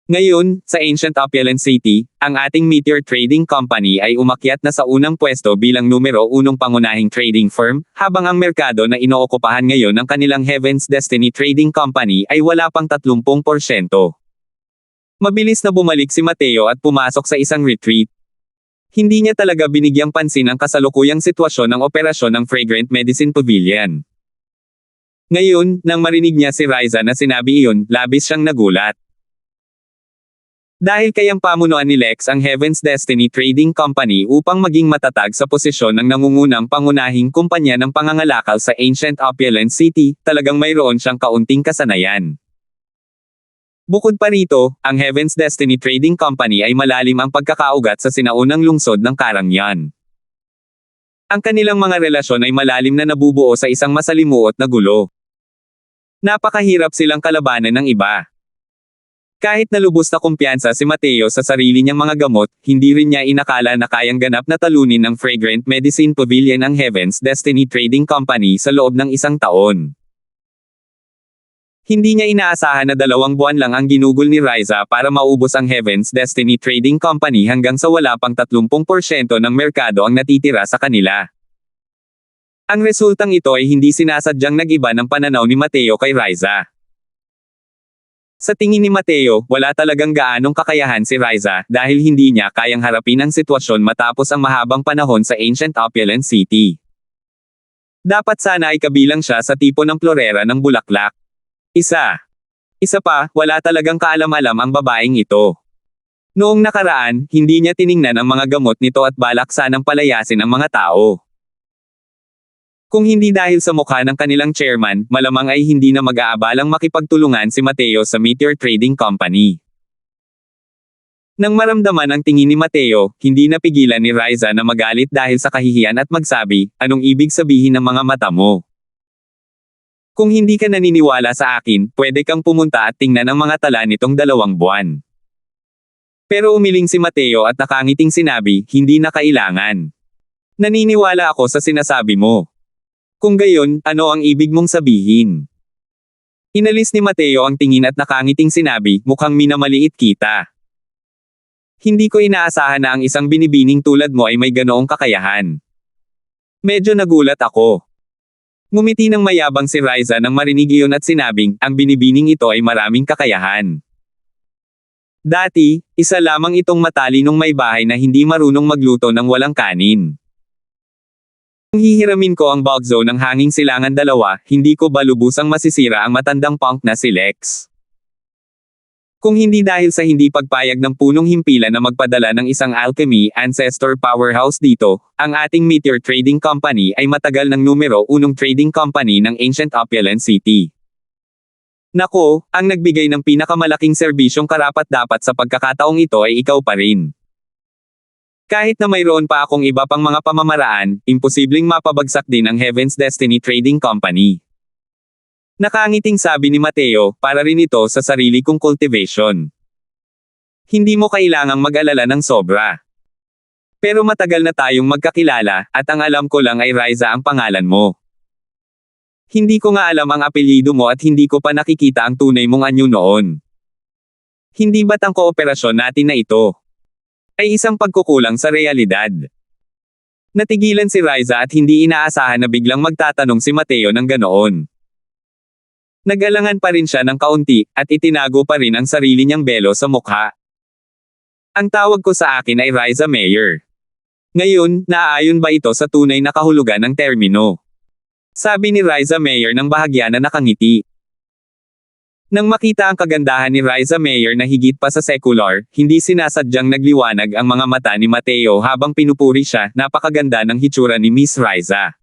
Ngayon, sa Ancient Opulent City, ang ating Meteor Trading Company ay umakyat na sa unang pwesto bilang numero 1 pangunahing trading firm, habang ang merkado na inookupahan ngayon ng kanilang Heaven's Destiny Trading Company ay wala pang 30%. Mabilis na bumalik si Mateo at pumasok sa isang retreat. Hindi niya talaga binigyang pansin ang kasalukuyang sitwasyon ng operasyon ng Fragrant Medicine Pavilion. Ngayon, nang marinig niya si Riza na sinabi iyon, labis siyang nagulat. Dahil kayang pamunuan ni Lex ang Heaven's Destiny Trading Company upang maging matatag sa posisyon ng nangungunang pangunahing kumpanya ng pangangalakal sa Ancient Opulent City, talagang mayroon siyang kaunting kasanayan. Bukod pa rito, ang Heaven's Destiny Trading Company ay malalim ang pagkakaugat sa sinaunang lungsod ng Karangyan. Ang kanilang mga relasyon ay malalim na nabubuo sa isang masalimuot na gulo. Napakahirap silang kalabanan ng iba. Kahit nalubos na kumpiyansa si Mateo sa sarili niyang mga gamot, hindi rin niya inakala na kayang ganap na talunin ng Fragrant Medicine Pavilion ang Heaven's Destiny Trading Company sa loob ng 1 taon. Hindi niya inaasahan na 2 buwan lang ang ginugol ni Riza para maubos ang Heaven's Destiny Trading Company hanggang sa wala pang 30% ng merkado ang natitira sa kanila. Ang resultang ito ay hindi sinasadyang nag-iba ng pananaw ni Mateo kay Riza. Sa tingin ni Mateo, wala talagang gaanong kakayahan si Riza dahil hindi niya kayang harapin ang sitwasyon matapos ang mahabang panahon sa Ancient Opulent City. Dapat sana ay kabilang siya sa tipo ng florera ng bulaklak. Isa pa, wala talagang kaalam-alam ang babaeng ito. Noong nakaraan, hindi niya tiningnan ang mga gamot nito at balak sanang palayasin ang mga tao. Kung hindi dahil sa mukha ng kanilang chairman, malamang ay hindi na mag-aabalang makipagtulungan si Mateo sa Meteor Trading Company. Nang maramdaman ang tingin ni Mateo, hindi napigilan ni Riza na magalit dahil sa kahihiyan at magsabi, anong ibig sabihin ng mga mata mo? Kung hindi ka naniniwala sa akin, pwede kang pumunta at tingnan ang mga tala nitong 2 buwan. Pero umiling si Mateo at nakangiting sinabi, hindi na kailangan. Naniniwala ako sa sinasabi mo. Kung gayon, ano ang ibig mong sabihin? Inalis ni Mateo ang tingin at nakangiting sinabi, mukhang minamaliit kita. Hindi ko inaasahan na ang isang binibining tulad mo ay may ganoong kakayahan. Medyo nagulat ako. Ngumiti ng mayabang si Riza nang marinig iyon at sinabing, ang binibining ito ay maraming kakayahan. Dati, isa lamang itong matalinong may bahay na hindi marunong magluto ng walang kanin. Kung hihiramin ko ang bugzo ng hanging silangan 2, hindi ko ba lubusang masisira ang matandang punk na si Lex? Kung hindi dahil sa hindi pagpayag ng punong himpilan na magpadala ng isang alchemy ancestor powerhouse dito, ang ating Meteor Trading Company ay matagal ng numero 1 trading company ng Ancient Opulent City. Nako, ang nagbigay ng pinakamalaking serbisyong karapat-dapat sa pagkakataong ito ay ikaw pa rin. Kahit na mayroon pa akong iba pang mga pamamaraan, imposibleng mapabagsak din ang Heaven's Destiny Trading Company. Nakangiting sabi ni Mateo, para rin ito sa sarili kong cultivation. Hindi mo kailangang mag-alala ng sobra. Pero matagal na tayong magkakilala, at ang alam ko lang ay Riza ang pangalan mo. Hindi ko nga alam ang apelyido mo at hindi ko pa nakikita ang tunay mong anyo noon. Hindi ba't ang kooperasyon natin na ito ay isang pagkukulang sa realidad? Natigilan si Riza at hindi inaasahan na biglang magtatanong si Mateo ng ganoon. Nag-alangan pa rin siya ng kaunti, at itinago pa rin ang sarili niyang belo sa mukha. Ang tawag ko sa akin ay Riza Mayer. Ngayon, naaayon ba ito sa tunay na kahulugan ng termino? Sabi ni Riza Mayer nang bahagya na nakangiti. Nang makita ang kagandahan ni Riza Mayer na higit pa sa secular, hindi sinasadyang nagliwanag ang mga mata ni Mateo habang pinupuri siya, napakaganda ng hitsura ni Miss Riza.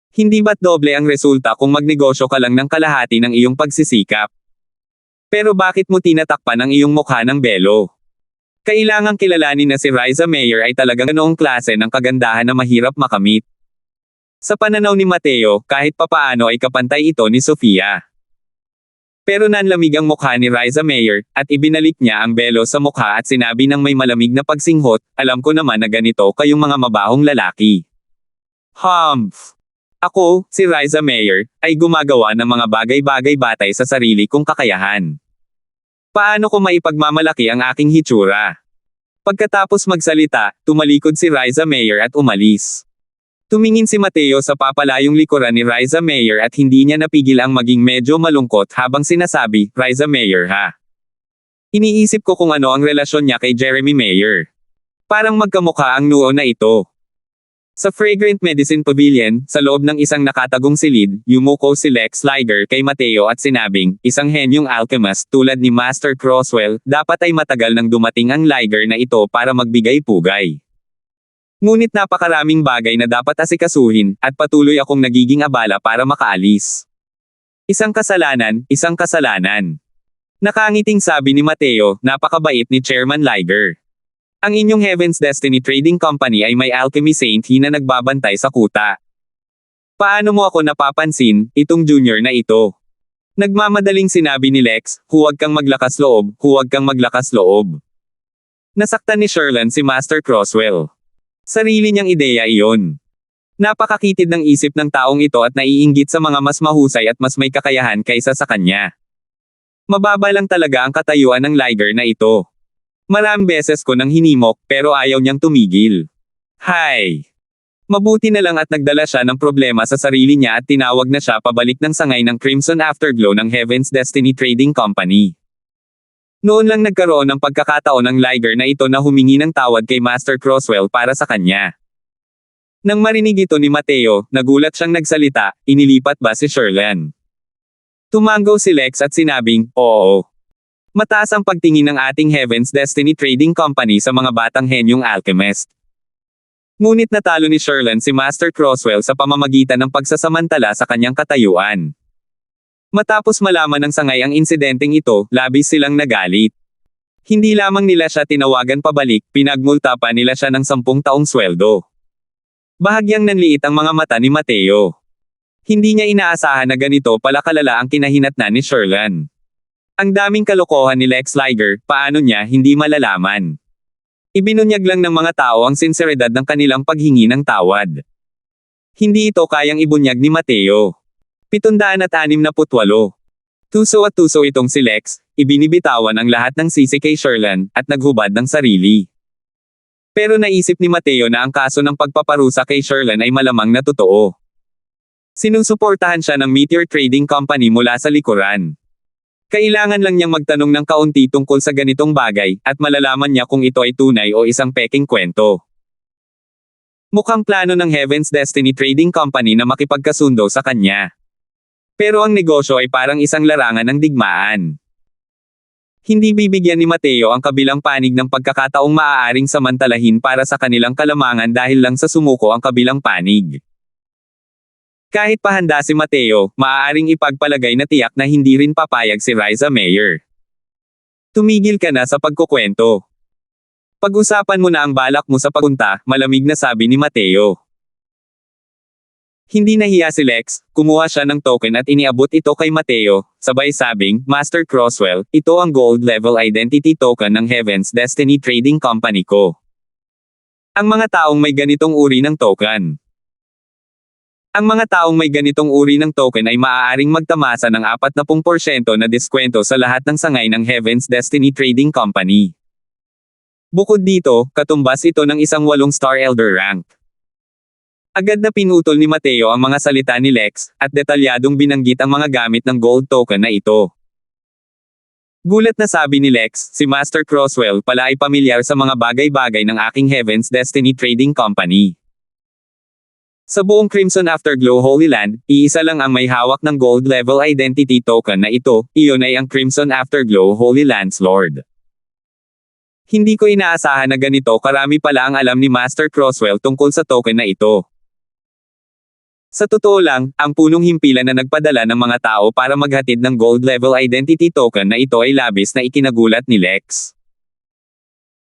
Hindi ba't doble ang resulta kung magnegosyo ka lang ng kalahati ng iyong pagsisikap? Pero bakit mo tinatakpan ang iyong mukha ng belo? Kailangang kilalanin na si Riza Mayer ay talagang ganoong klase ng kagandahan na mahirap makamit. Sa pananaw ni Mateo, kahit papaano ay kapantay ito ni Sofia. Pero nanlamig ang mukha ni Riza Mayer, at ibinalik niya ang belo sa mukha at sinabi ng may malamig na pagsinghot, alam ko naman na ganito kayong mga mabahong lalaki. Humph! Ako, si Riza Mayer, ay gumagawa ng mga bagay-bagay batay sa sarili kong kakayahan. Paano ko maipagmamalaki ang aking hitsura? Pagkatapos magsalita, tumalikod si Riza Mayer at umalis. Tumingin si Mateo sa papalayong likuran ni Riza Mayer at hindi niya napigil ang maging medyo malungkot habang sinasabi, Riza Mayer ha? Iniisip ko kung ano ang relasyon niya kay Jeremy Mayer. Parang magkamukha ang noo na ito. Sa Fragrant Medicine Pavilion, sa loob ng isang nakatagong silid, yumuko si Lex Liger kay Mateo at sinabing, isang henyong alchemist tulad ni Master Crosswell, dapat ay matagal nang dumating ang Liger na ito para magbigay pugay. Ngunit napakaraming bagay na dapat asikasuhin, at patuloy akong nagiging abala para makaalis. Isang kasalanan, isang kasalanan. Nakangiting sabi ni Mateo, napakabait ni Chairman Liger. Ang inyong Heaven's Destiny Trading Company ay may alchemy saint na nagbabantay sa kuta. Paano mo ako napapansin, itong junior na ito? Nagmamadaling sinabi ni Lex, huwag kang maglakas loob, huwag kang maglakas loob. Nasaktan ni Sherlan si Master Crosswell. Sarili niyang ideya iyon. Napakakitid ng isip ng taong ito at naiinggit sa mga mas mahusay at mas may kakayahan kaysa sa kanya. Mababa lang talaga ang katayuan ng Liger na ito. Maraming beses ko nang hinimok, pero ayaw niyang tumigil. Hay! Mabuti na lang at nagdala siya ng problema sa sarili niya at tinawag na siya pabalik ng sangay ng Crimson Afterglow ng Heaven's Destiny Trading Company. Noon lang nagkaroon ng pagkakataon ng Liger na ito na humingi ng tawad kay Master Crosswell para sa kanya. Nang marinig ito ni Mateo, nagulat siyang nagsalita, inilipat ba si Sherlan? Tumango si Lex at sinabing, oo. Mataas ang pagtingin ng ating Heaven's Destiny Trading Company sa mga batang henyong alchemist. Ngunit natalo ni Sherlan si Master Crosswell sa pamamagitan ng pagsasamantala sa kanyang katayuan. Matapos malaman ng sangay ang insidenteng ito, labis silang nagalit. Hindi lamang nila siya tinawagan pabalik, pinagmulta pa nila siya ng 10 taong sweldo. Bahagyang nanliit ang mga mata ni Mateo. Hindi niya inaasahan na ganito pala kalala ang kinahinatnan ni Sherlan. Ang daming kalokohan ni Lex Liger, paano niya hindi malalaman? Ibinunyag lang ng mga tao ang sinseridad ng kanilang paghingi ng tawad. Hindi ito kayang ibunyag ni Mateo. 768. Tuso at tuso itong si Lex, ibinibitawan ang lahat ng sisi kay Sherlan, at naghubad ng sarili. Pero naisip ni Mateo na ang kaso ng pagpaparusa kay Sherlan ay malamang na totoo. Sinusuportahan siya ng Meteor Trading Company mula sa likuran. Kailangan lang niyang magtanong ng kaunti tungkol sa ganitong bagay, at malalaman niya kung ito ay tunay o isang peking kwento. Mukhang plano ng Heaven's Destiny Trading Company na makipagkasundo sa kanya. Pero ang negosyo ay parang isang larangan ng digmaan. Hindi bibigyan ni Mateo ang kabilang panig ng pagkakataong maaaring samantalahin para sa kanilang kalamangan dahil lang sa sumuko ang kabilang panig. Kahit pahanda si Mateo, maaaring ipagpalagay na tiyak na hindi rin papayag si Riza Mayer. Tumigil ka na sa pagkukwento. Pag-usapan mo na ang balak mo sa pagunta, malamig na sabi ni Mateo. Hindi nahiya si Lex, kumuha siya ng token at iniabot ito kay Mateo, sabay sabing, Master Crosswell, ito ang gold level identity token ng Heaven's Destiny Trading Company ko. Ang mga taong may ganitong uri ng token. Ang mga taong may ganitong uri ng token ay maaaring magtamasa ng 40% na diskwento sa lahat ng sangay ng Heaven's Destiny Trading Company. Bukod dito, katumbas ito ng isang 8-star Elder rank. Agad na pinutol ni Mateo ang mga salita ni Lex, at detalyadong binanggit ang mga gamit ng gold token na ito. Gulat na sabi ni Lex, si Master Crosswell pala ay pamilyar sa mga bagay-bagay ng aking Heaven's Destiny Trading Company. Sa buong Crimson Afterglow Holy Land, iisa lang ang may hawak ng gold level identity token na ito, iyon ay ang Crimson Afterglow Holy Lands Lord. Hindi ko inaasahan na ganito karami pala ang alam ni Master Crosswell tungkol sa token na ito. Sa totoo lang, ang punong himpilan na nagpadala ng mga tao para maghatid ng gold level identity token na ito ay labis na ikinagulat ni Lex.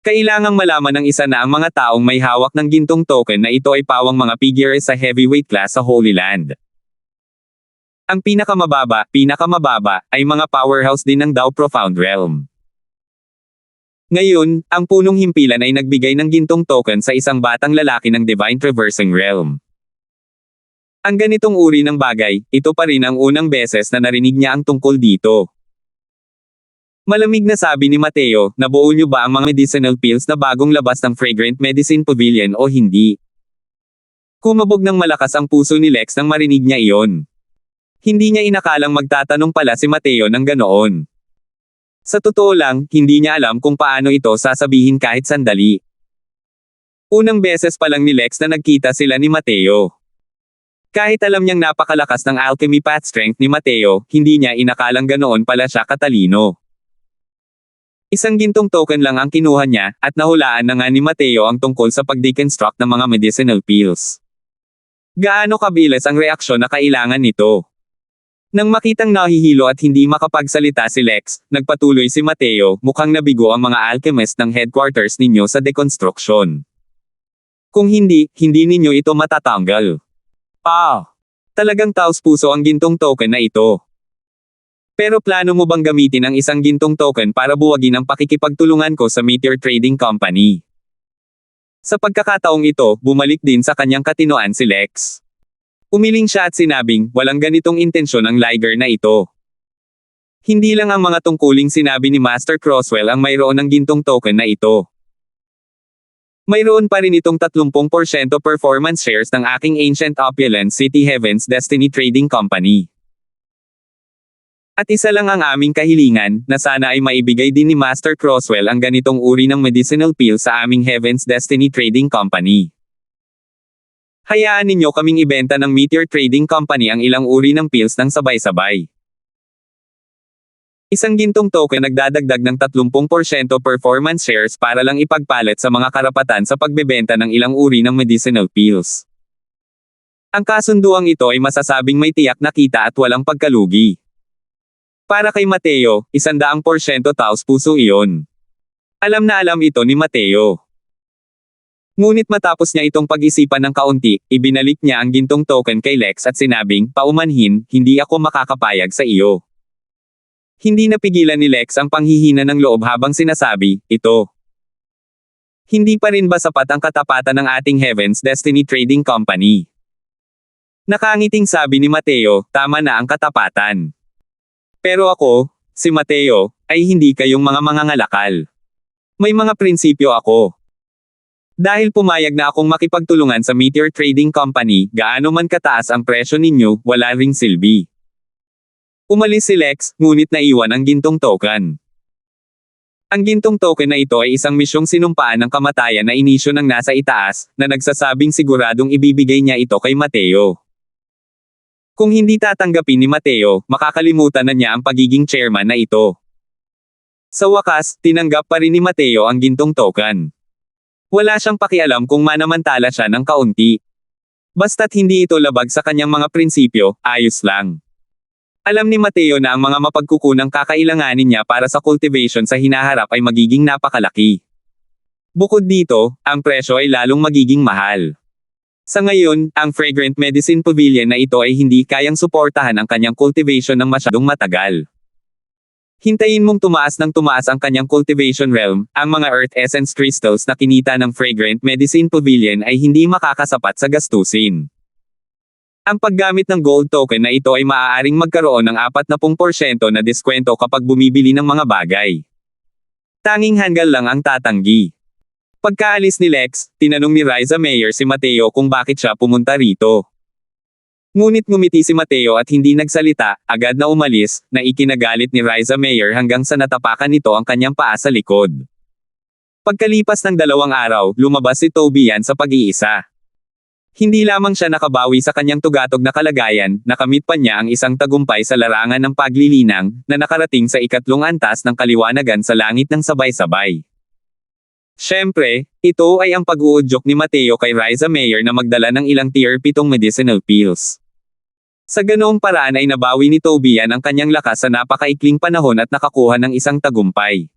Kailangang malaman ng isa na ang mga taong may hawak ng gintong token na ito ay pawang mga figures sa heavyweight class sa Holy Land. Ang pinakamababa, ay mga powerhouse din ng Dao Profound Realm. Ngayon, ang punong himpilan ay nagbigay ng gintong token sa isang batang lalaki ng Divine Traversing Realm. Ang ganitong uri ng bagay, ito pa rin ang unang beses na narinig niya ang tungkol dito. Malamig na sabi ni Mateo, nabuo niyo ba ang mga medicinal pills na bagong labas ng Fragrant Medicine Pavilion o hindi? Kumabog ng malakas ang puso ni Lex nang marinig niya iyon. Hindi niya inakalang magtatanong pala si Mateo ng ganoon. Sa totoo lang, hindi niya alam kung paano ito sasabihin kahit sandali. Unang beses pa lang ni Lex na nagkita sila ni Mateo. Kahit alam niyang napakalakas ng alchemy path strength ni Mateo, hindi niya inakalang ganoon pala siya katalino. Isang gintong token lang ang kinuha niya, at nahulaan na nga ni Mateo ang tungkol sa pag-deconstruct ng mga medicinal pills. Gaano kabilis ang reaksyon na kailangan nito? Nang makitang nahihilo at hindi makapagsalita si Lex, nagpatuloy si Mateo, mukhang nabigo ang mga alchemist ng headquarters ninyo sa deconstruction. Kung hindi ninyo ito matatanggal. Talagang taos-puso ang gintong token na ito. Pero plano mo bang gamitin ang isang gintong token para buwagin ang pakikipagtulungan ko sa Meteor Trading Company? Sa pagkakataong ito, bumalik din sa kanyang katinoan si Lex. Umiling siya at sinabing, walang ganitong intensyon ang Liger na ito. Hindi lang ang mga tungkuling sinabi ni Master Crosswell ang mayroon ng gintong token na ito. Mayroon pa rin itong 30% performance shares ng aking Ancient Opulent City Heaven's Destiny Trading Company. At isa lang ang aming kahilingan, na sana ay maibigay din ni Master Crosswell ang ganitong uri ng medicinal pill sa aming Heaven's Destiny Trading Company. Hayaan ninyo kaming ibenta ng Meteor Trading Company ang ilang uri ng pills ng sabay-sabay. Isang gintong token nagdadagdag ng 30% performance shares para lang ipagpalit sa mga karapatan sa pagbebenta ng ilang uri ng medicinal pills. Ang kasunduang ito ay masasabing may tiyak na kita at walang pagkalugi. Para kay Mateo, 100% taos puso iyon. Alam na alam ito ni Mateo. Ngunit matapos niya itong pag-isipan ng kaunti, ibinalik niya ang gintong token kay Lex at sinabing, paumanhin, hindi ako makakapayag sa iyo. Hindi napigilan ni Lex ang panghihina ng loob habang sinasabi, ito. Hindi pa rin ba sapat ang katapatan ng ating Heaven's Destiny Trading Company? Nakangiting sabi ni Mateo, tama na ang katapatan. Pero ako, si Mateo, ay hindi kayong mga mangangalakal. May mga prinsipyo ako. Dahil pumayag na akong makipagtulungan sa Meteor Trading Company, gaano man kataas ang presyo ninyo, wala ring silbi. Umalis si Lex, ngunit naiwan ang gintong token. Ang gintong token na ito ay isang misyong sinumpaan ng kamatayan na inisyo ng nasa itaas, na nagsasabing siguradong ibibigay niya ito kay Mateo. Kung hindi tatanggapin ni Mateo, makakalimutan na niya ang pagiging chairman na ito. Sa wakas, tinanggap pa rin ni Mateo ang gintong token. Wala siyang pakialam kung manamantala siya ng kaunti. Basta't hindi ito labag sa kanyang mga prinsipyo, ayos lang. Alam ni Mateo na ang mga mapagkukunang kakailanganin niya para sa cultivation sa hinaharap ay magiging napakalaki. Bukod dito, ang presyo ay lalong magiging mahal. Sa ngayon, ang Fragrant Medicine Pavilion na ito ay hindi kayang suportahan ang kanyang cultivation ng masyadong matagal. Hintayin mong tumaas ng tumaas ang kanyang cultivation realm, ang mga earth essence crystals na kinita ng Fragrant Medicine Pavilion ay hindi makakasapat sa gastusin. Ang paggamit ng gold token na ito ay maaaring magkaroon ng 40% na diskwento kapag bumibili ng mga bagay. Tanging hanggal lang ang tatanggi. Pagkaalis ni Lex, tinanong ni Riza Mayer si Mateo kung bakit siya pumunta rito. Ngunit ngumiti si Mateo at hindi nagsalita, agad na umalis, na ikinagalit ni Riza Mayer hanggang sa natapakan nito ang kanyang paa sa likod. Pagkalipas ng 2 araw, lumabas si Tobian sa pag-iisa. Hindi lamang siya nakabawi sa kanyang tugatog na kalagayan, nakamit pa niya ang isang tagumpay sa larangan ng paglilinang, na nakarating sa 3 antas ng kaliwanagan sa langit ng sabay-sabay. Siyempre, ito ay ang pag-uudyok ni Mateo kay Riza Mayer na magdala ng ilang tier 7 medicinal pills. Sa ganoong paraan ay nabawi ni Tobian ang kanyang lakas sa napakaikling panahon at nakakuha ng isang tagumpay.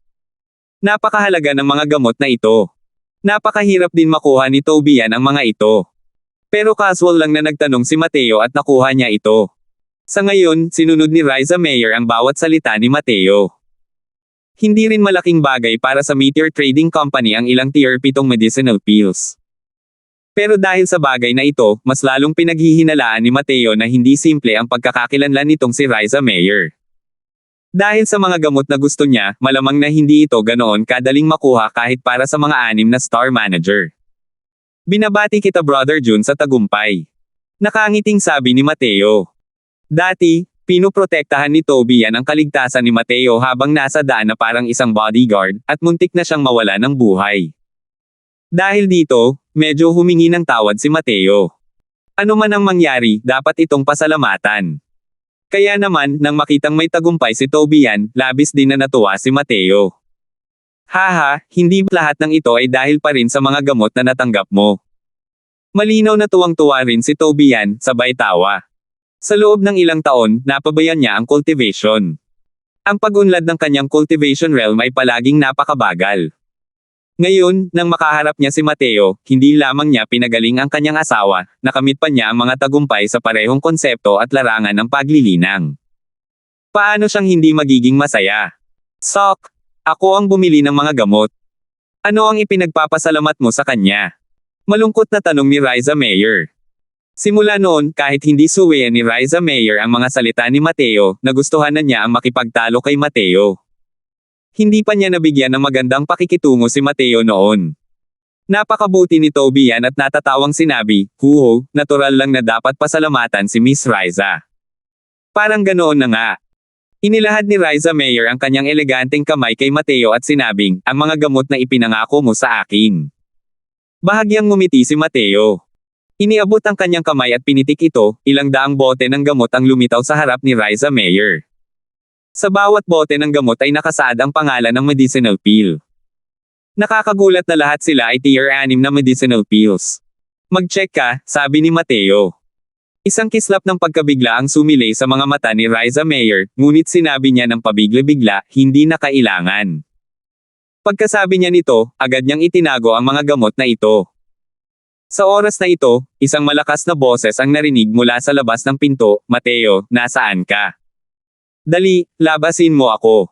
Napakahalaga ng mga gamot na ito. Napakahirap din makuha ni Tobian ang mga ito. Pero casual lang na nagtanong si Mateo at nakuha niya ito. Sa ngayon, sinunod ni Riza Mayer ang bawat salita ni Mateo. Hindi rin malaking bagay para sa Meteor Trading Company ang ilang tier 7 medicinal pills. Pero dahil sa bagay na ito, mas lalong pinaghihinalaan ni Mateo na hindi simple ang pagkakakilanlan nitong si Riza Mayer. Dahil sa mga gamot na gusto niya, malamang na hindi ito ganoon kadaling makuha kahit para sa mga 6 na star manager. Binabati kita Brother Jun sa tagumpay. Nakangiting sabi ni Mateo. Dati, pinoprotektahan ni Tobian ang kaligtasan ni Mateo habang nasa daan na parang isang bodyguard, at muntik na siyang mawala ng buhay. Dahil dito, medyo humingi ng tawad si Mateo. Ano man ang mangyari, dapat itong pasalamatan. Kaya naman, nang makitang may tagumpay si Tobian, labis din na natuwa si Mateo. Haha, hindi lahat ng ito ay dahil pa rin sa mga gamot na natanggap mo. Malinaw na tuwang-tuwa rin si Tobian, sabay tawa. Sa loob ng ilang taon, napabayan niya ang cultivation. Ang pag-unlad ng kanyang cultivation realm ay palaging napakabagal. Ngayon, nang makaharap niya si Mateo, hindi lamang niya pinagaling ang kanyang asawa, nakamit pa niya ang mga tagumpay sa parehong konsepto at larangan ng paglilinang. Paano siyang hindi magiging masaya? Sok, ako ang bumili ng mga gamot. Ano ang ipinagpapasalamat mo sa kanya? Malungkot na tanong ni Riza Mayer. Simula noon, kahit hindi suwayan ni Riza Mayer ang mga salita ni Mateo, nagustuhan na niya ang makipagtalo kay Mateo. Hindi pa niya nabigyan ng magandang pakikitungo si Mateo noon. Napakabuti ni Tobian at natatawang sinabi, "Huho, natural lang na dapat pasalamatan si Miss Riza." Parang ganoon na nga. Inilahad ni Riza Mayer ang kanyang eleganteng kamay kay Mateo at sinabing, "Ang mga gamot na ipinangako mo sa akin." Bahagyang ngumiti si Mateo. Iniabot ang kanyang kamay at pinitik ito, ilang daang bote ng gamot ang lumitaw sa harap ni Riza Mayer. Sa bawat bote ng gamot ay nakasaad ang pangalan ng medicinal pill. Nakakagulat na lahat sila ay tier 6 na medicinal pills. Mag-check ka, sabi ni Mateo. Isang kislap ng pagkabigla ang sumilay sa mga mata ni Riza Mayer, ngunit sinabi niya ng pabigla-bigla, hindi na kailangan. Pagkasabi niya nito, agad niyang itinago ang mga gamot na ito. Sa oras na ito, isang malakas na boses ang narinig mula sa labas ng pinto, "Mateo, nasaan ka? Dali, labasin mo ako."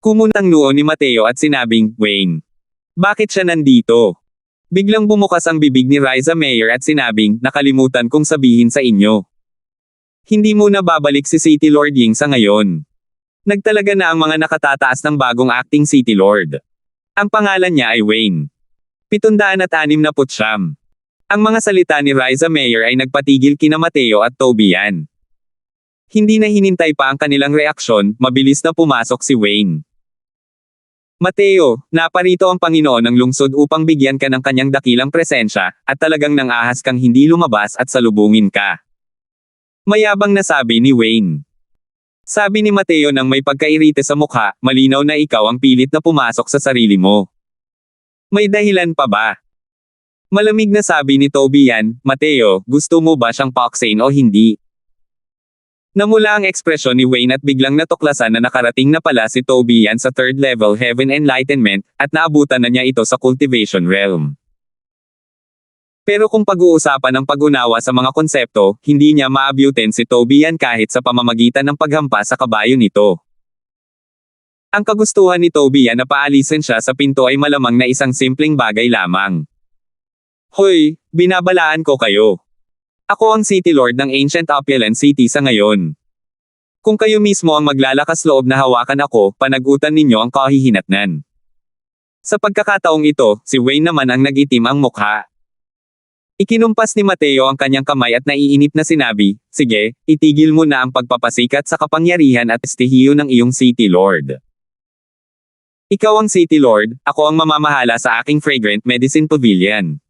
Kumuntang noo ni Mateo at sinabing, "Wayne. Bakit siya nandito?" Biglang bumukas ang bibig ni Riza Mayer at sinabing, "Nakalimutan kong sabihin sa inyo. Hindi muna babalik si City Lord Ying sa ngayon. Nagtalaga na ang mga nakatataas ng bagong acting City Lord. Ang pangalan niya ay Wayne. 769. Ang mga salita ni Riza Mayer ay nagpatigil kina Mateo at Tobian. Hindi na hinintay pa ang kanilang reaksyon, mabilis na pumasok si Wayne. "Mateo, naparito ang Panginoon ng lungsod upang bigyan ka ng kanyang dakilang presensya, at talagang nang-ahas kang hindi lumabas at salubungin ka." Mayabang na sabi ni Wayne. Sabi ni Mateo nang may pagkairite sa mukha, "Malinaw na ikaw ang pilit na pumasok sa sarili mo. May dahilan pa ba?" Malamig na sabi ni Tobian, "Mateo, gusto mo ba siyang paksain o hindi?" Namula ang ekspresyon ni Wayne at biglang natuklasan na nakarating na pala si Tobian sa third level Heaven Enlightenment, at naabutan na niya ito sa cultivation realm. Pero kung pag-uusapan ang pag-unawa sa mga konsepto, hindi niya maabyutin si Tobian kahit sa pamamagitan ng paghampas sa kabayo nito. Ang kagustuhan ni Tobian na paalisin siya sa pinto ay malamang na isang simpleng bagay lamang. "Hoy, binabalaan ko kayo. Ako ang City Lord ng Ancient Opulent City sa ngayon. Kung kayo mismo ang maglalakas loob na hawakan ako, panagutan ninyo ang kahihinatnan." Sa pagkakataong ito, si Wayne naman ang nagitim ang mukha. Ikinumpas ni Mateo ang kanyang kamay at naiinip na sinabi, "Sige, itigil mo na ang pagpapasikat sa kapangyarihan at estihiyo ng iyong City Lord. Ikaw ang City Lord, ako ang mamamahala sa aking Fragrant Medicine Pavilion.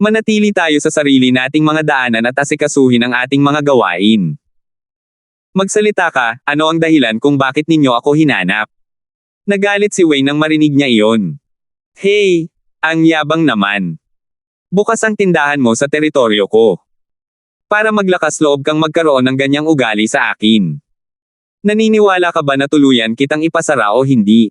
Manatili tayo sa sarili nating mga daanan at asikasuhin ang ating mga gawain. Magsalita ka, ano ang dahilan kung bakit ninyo ako hinanap?" Nagalit si Wayne nang marinig niya iyon. "Hey, ang yabang naman. Bukas ang tindahan mo sa teritoryo ko. Para maglakas loob kang magkaroon ng ganyang ugali sa akin. Naniniwala ka ba na tuluyan kitang ipasara o hindi?"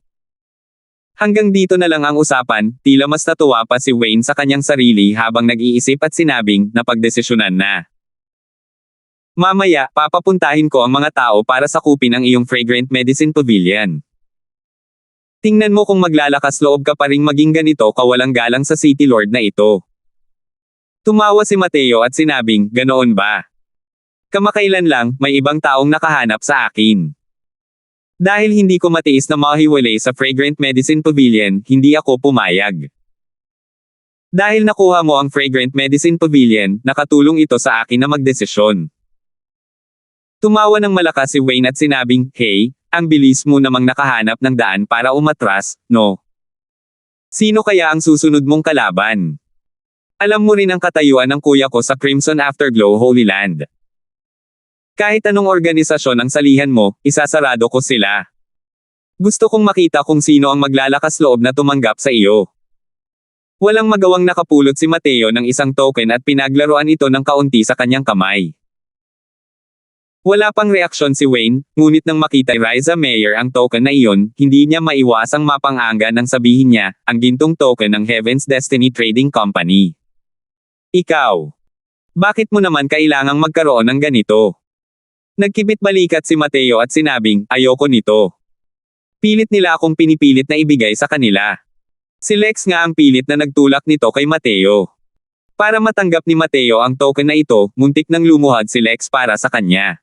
Hanggang dito na lang ang usapan, tila mas natuwa pa si Wayne sa kanyang sarili habang nag-iisip at sinabing, "Napagdesisyonan na. Mamaya, papapuntahin ko ang mga tao para sakupin ang iyong Fragrant Medicine Pavilion. Tingnan mo kung maglalakas loob ka pa ring maging ganito kawalang galang sa City Lord na ito." Tumawa si Mateo at sinabing, "Ganoon ba? Kamakailan lang, may ibang taong nakahanap sa akin. Dahil hindi ko matiis na mahiwalay sa Fragrant Medicine Pavilion, hindi ako pumayag. Dahil nakuha mo ang Fragrant Medicine Pavilion, nakatulong ito sa akin na magdesisyon." Tumawa ng malakas si Wayne at sinabing, "Hey, ang bilis mo namang nakahanap ng daan para umatras, no? Sino kaya ang susunod mong kalaban? Alam mo rin ang katayuan ng kuya ko sa Crimson Afterglow Holy Land. Kahit anong organisasyon ang salihan mo, isasarado ko sila. Gusto kong makita kung sino ang maglalakas loob na tumanggap sa iyo." Walang magawang nakapulot si Mateo ng isang token at pinaglaruan ito ng kaunti sa kanyang kamay. Wala pang reaksyon si Wayne, ngunit nang makita ni Riza Mayer ang token na iyon, hindi niya maiwasang mapang-anga nang sabihin niya, "Ang gintong token ng Heaven's Destiny Trading Company. Ikaw. Bakit mo naman kailangang magkaroon ng ganito?" Nagkibit balikat si Mateo at sinabing, "Ayoko nito. Pilit nila akong pinipilit na ibigay sa kanila." Si Lex nga ang pilit na nagtulak nito kay Mateo. Para matanggap ni Mateo ang token na ito, muntik nang lumuhad si Lex para sa kanya.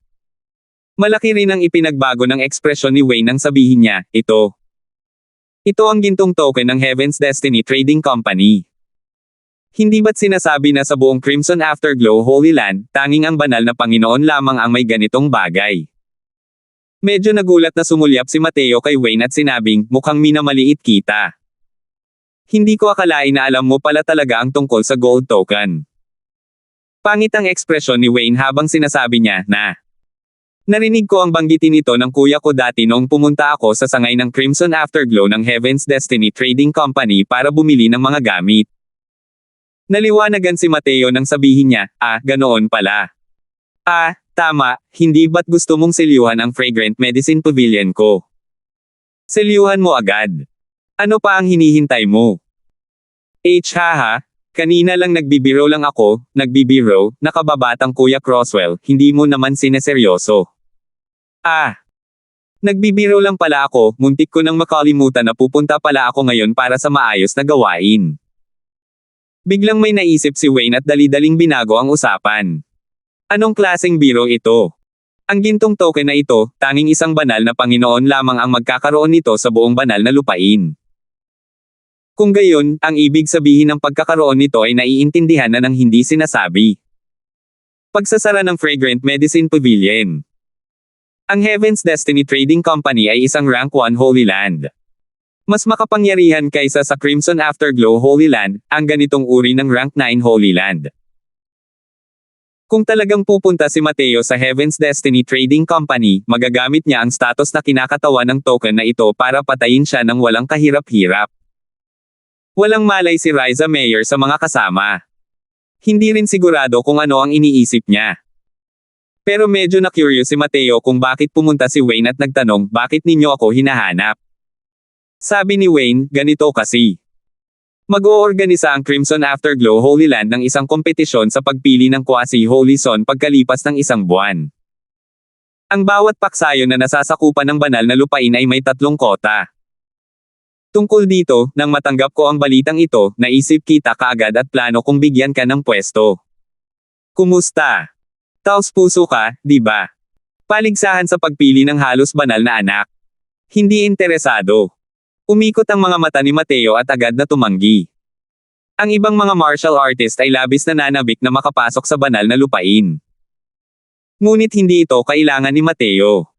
Malaki rin ang ipinagbago ng ekspresyon ni Wayne nang sabihin niya, Ito ang gintong token ng Heaven's Destiny Trading Company. Hindi ba't sinasabi na sa buong Crimson Afterglow Holy Land, tanging ang banal na Panginoon lamang ang may ganitong bagay?" Medyo nagulat na sumulyap si Mateo kay Wayne at sinabing, "Mukhang minamaliit kita. Hindi ko akalain na alam mo pala talaga ang tungkol sa gold token." Pangit ang ekspresyon ni Wayne habang sinasabi niya, "Narinig ko ang banggitin ito ng kuya ko dati noong pumunta ako sa sangay ng Crimson Afterglow ng Heaven's Destiny Trading Company para bumili ng mga gamit." Naliwanagan si Mateo nang sabihin niya, Ganoon pala. Tama, hindi ba't gusto mong selyuhan ang Fragrant Medicine Pavilion ko? Selyuhan mo agad. Ano pa ang hinihintay mo? Haha, kanina lang nagbibiro lang ako, nagbibiro, nakababatang Kuya Croswell, hindi mo naman sineseryoso. Ah, nagbibiro lang pala ako, muntik ko nang makalimutan na pupunta pala ako ngayon para sa maayos na gawain. Biglang may naisip si Wayne at dali-daling binago ang usapan. Anong klaseng biro ito? Ang gintong token na ito, tanging isang banal na Panginoon lamang ang magkakaroon nito sa buong banal na lupain. Kung gayon, ang ibig sabihin ng pagkakaroon nito ay naiintindihan na ng hindi sinasabi. Pagsasara ng Fragrant Medicine Pavilion. Ang Heaven's Destiny Trading Company ay isang Rank 1 Holy Land. Mas makapangyarihan kaysa sa Crimson Afterglow Holy Land, ang ganitong uri ng Rank 9 Holy Land. Kung talagang pupunta si Mateo sa Heaven's Destiny Trading Company, magagamit niya ang status na kinakatawan ng token na ito para patayin siya ng walang kahirap-hirap. Walang malay si Riza Mayer sa mga kasama. Hindi rin sigurado kung ano ang iniisip niya. Pero medyo na-curious si Mateo kung bakit pumunta si Wayne at nagtanong, bakit ninyo ako hinahanap? Sabi ni Wayne, ganito kasi. Mag-oorganisa ang Crimson Afterglow Holy Land ng isang kompetisyon sa pagpili ng Quasi-Holy Son pagkalipas ng isang buwan. Ang bawat paksayon na nasasakupan ng banal na lupain ay may 3 kota. Tungkol dito, nang matanggap ko ang balitang ito, naisip kita kaagad at plano kong bigyan ka ng pwesto. Kumusta? Taos puso ka, di ba? Paligsahan sa pagpili ng halos banal na anak. Hindi interesado. Umikot ang mga mata ni Mateo at agad na tumanggi. Ang ibang mga martial artist ay labis na nanabik na makapasok sa banal na lupain. Ngunit hindi ito kailangan ni Mateo.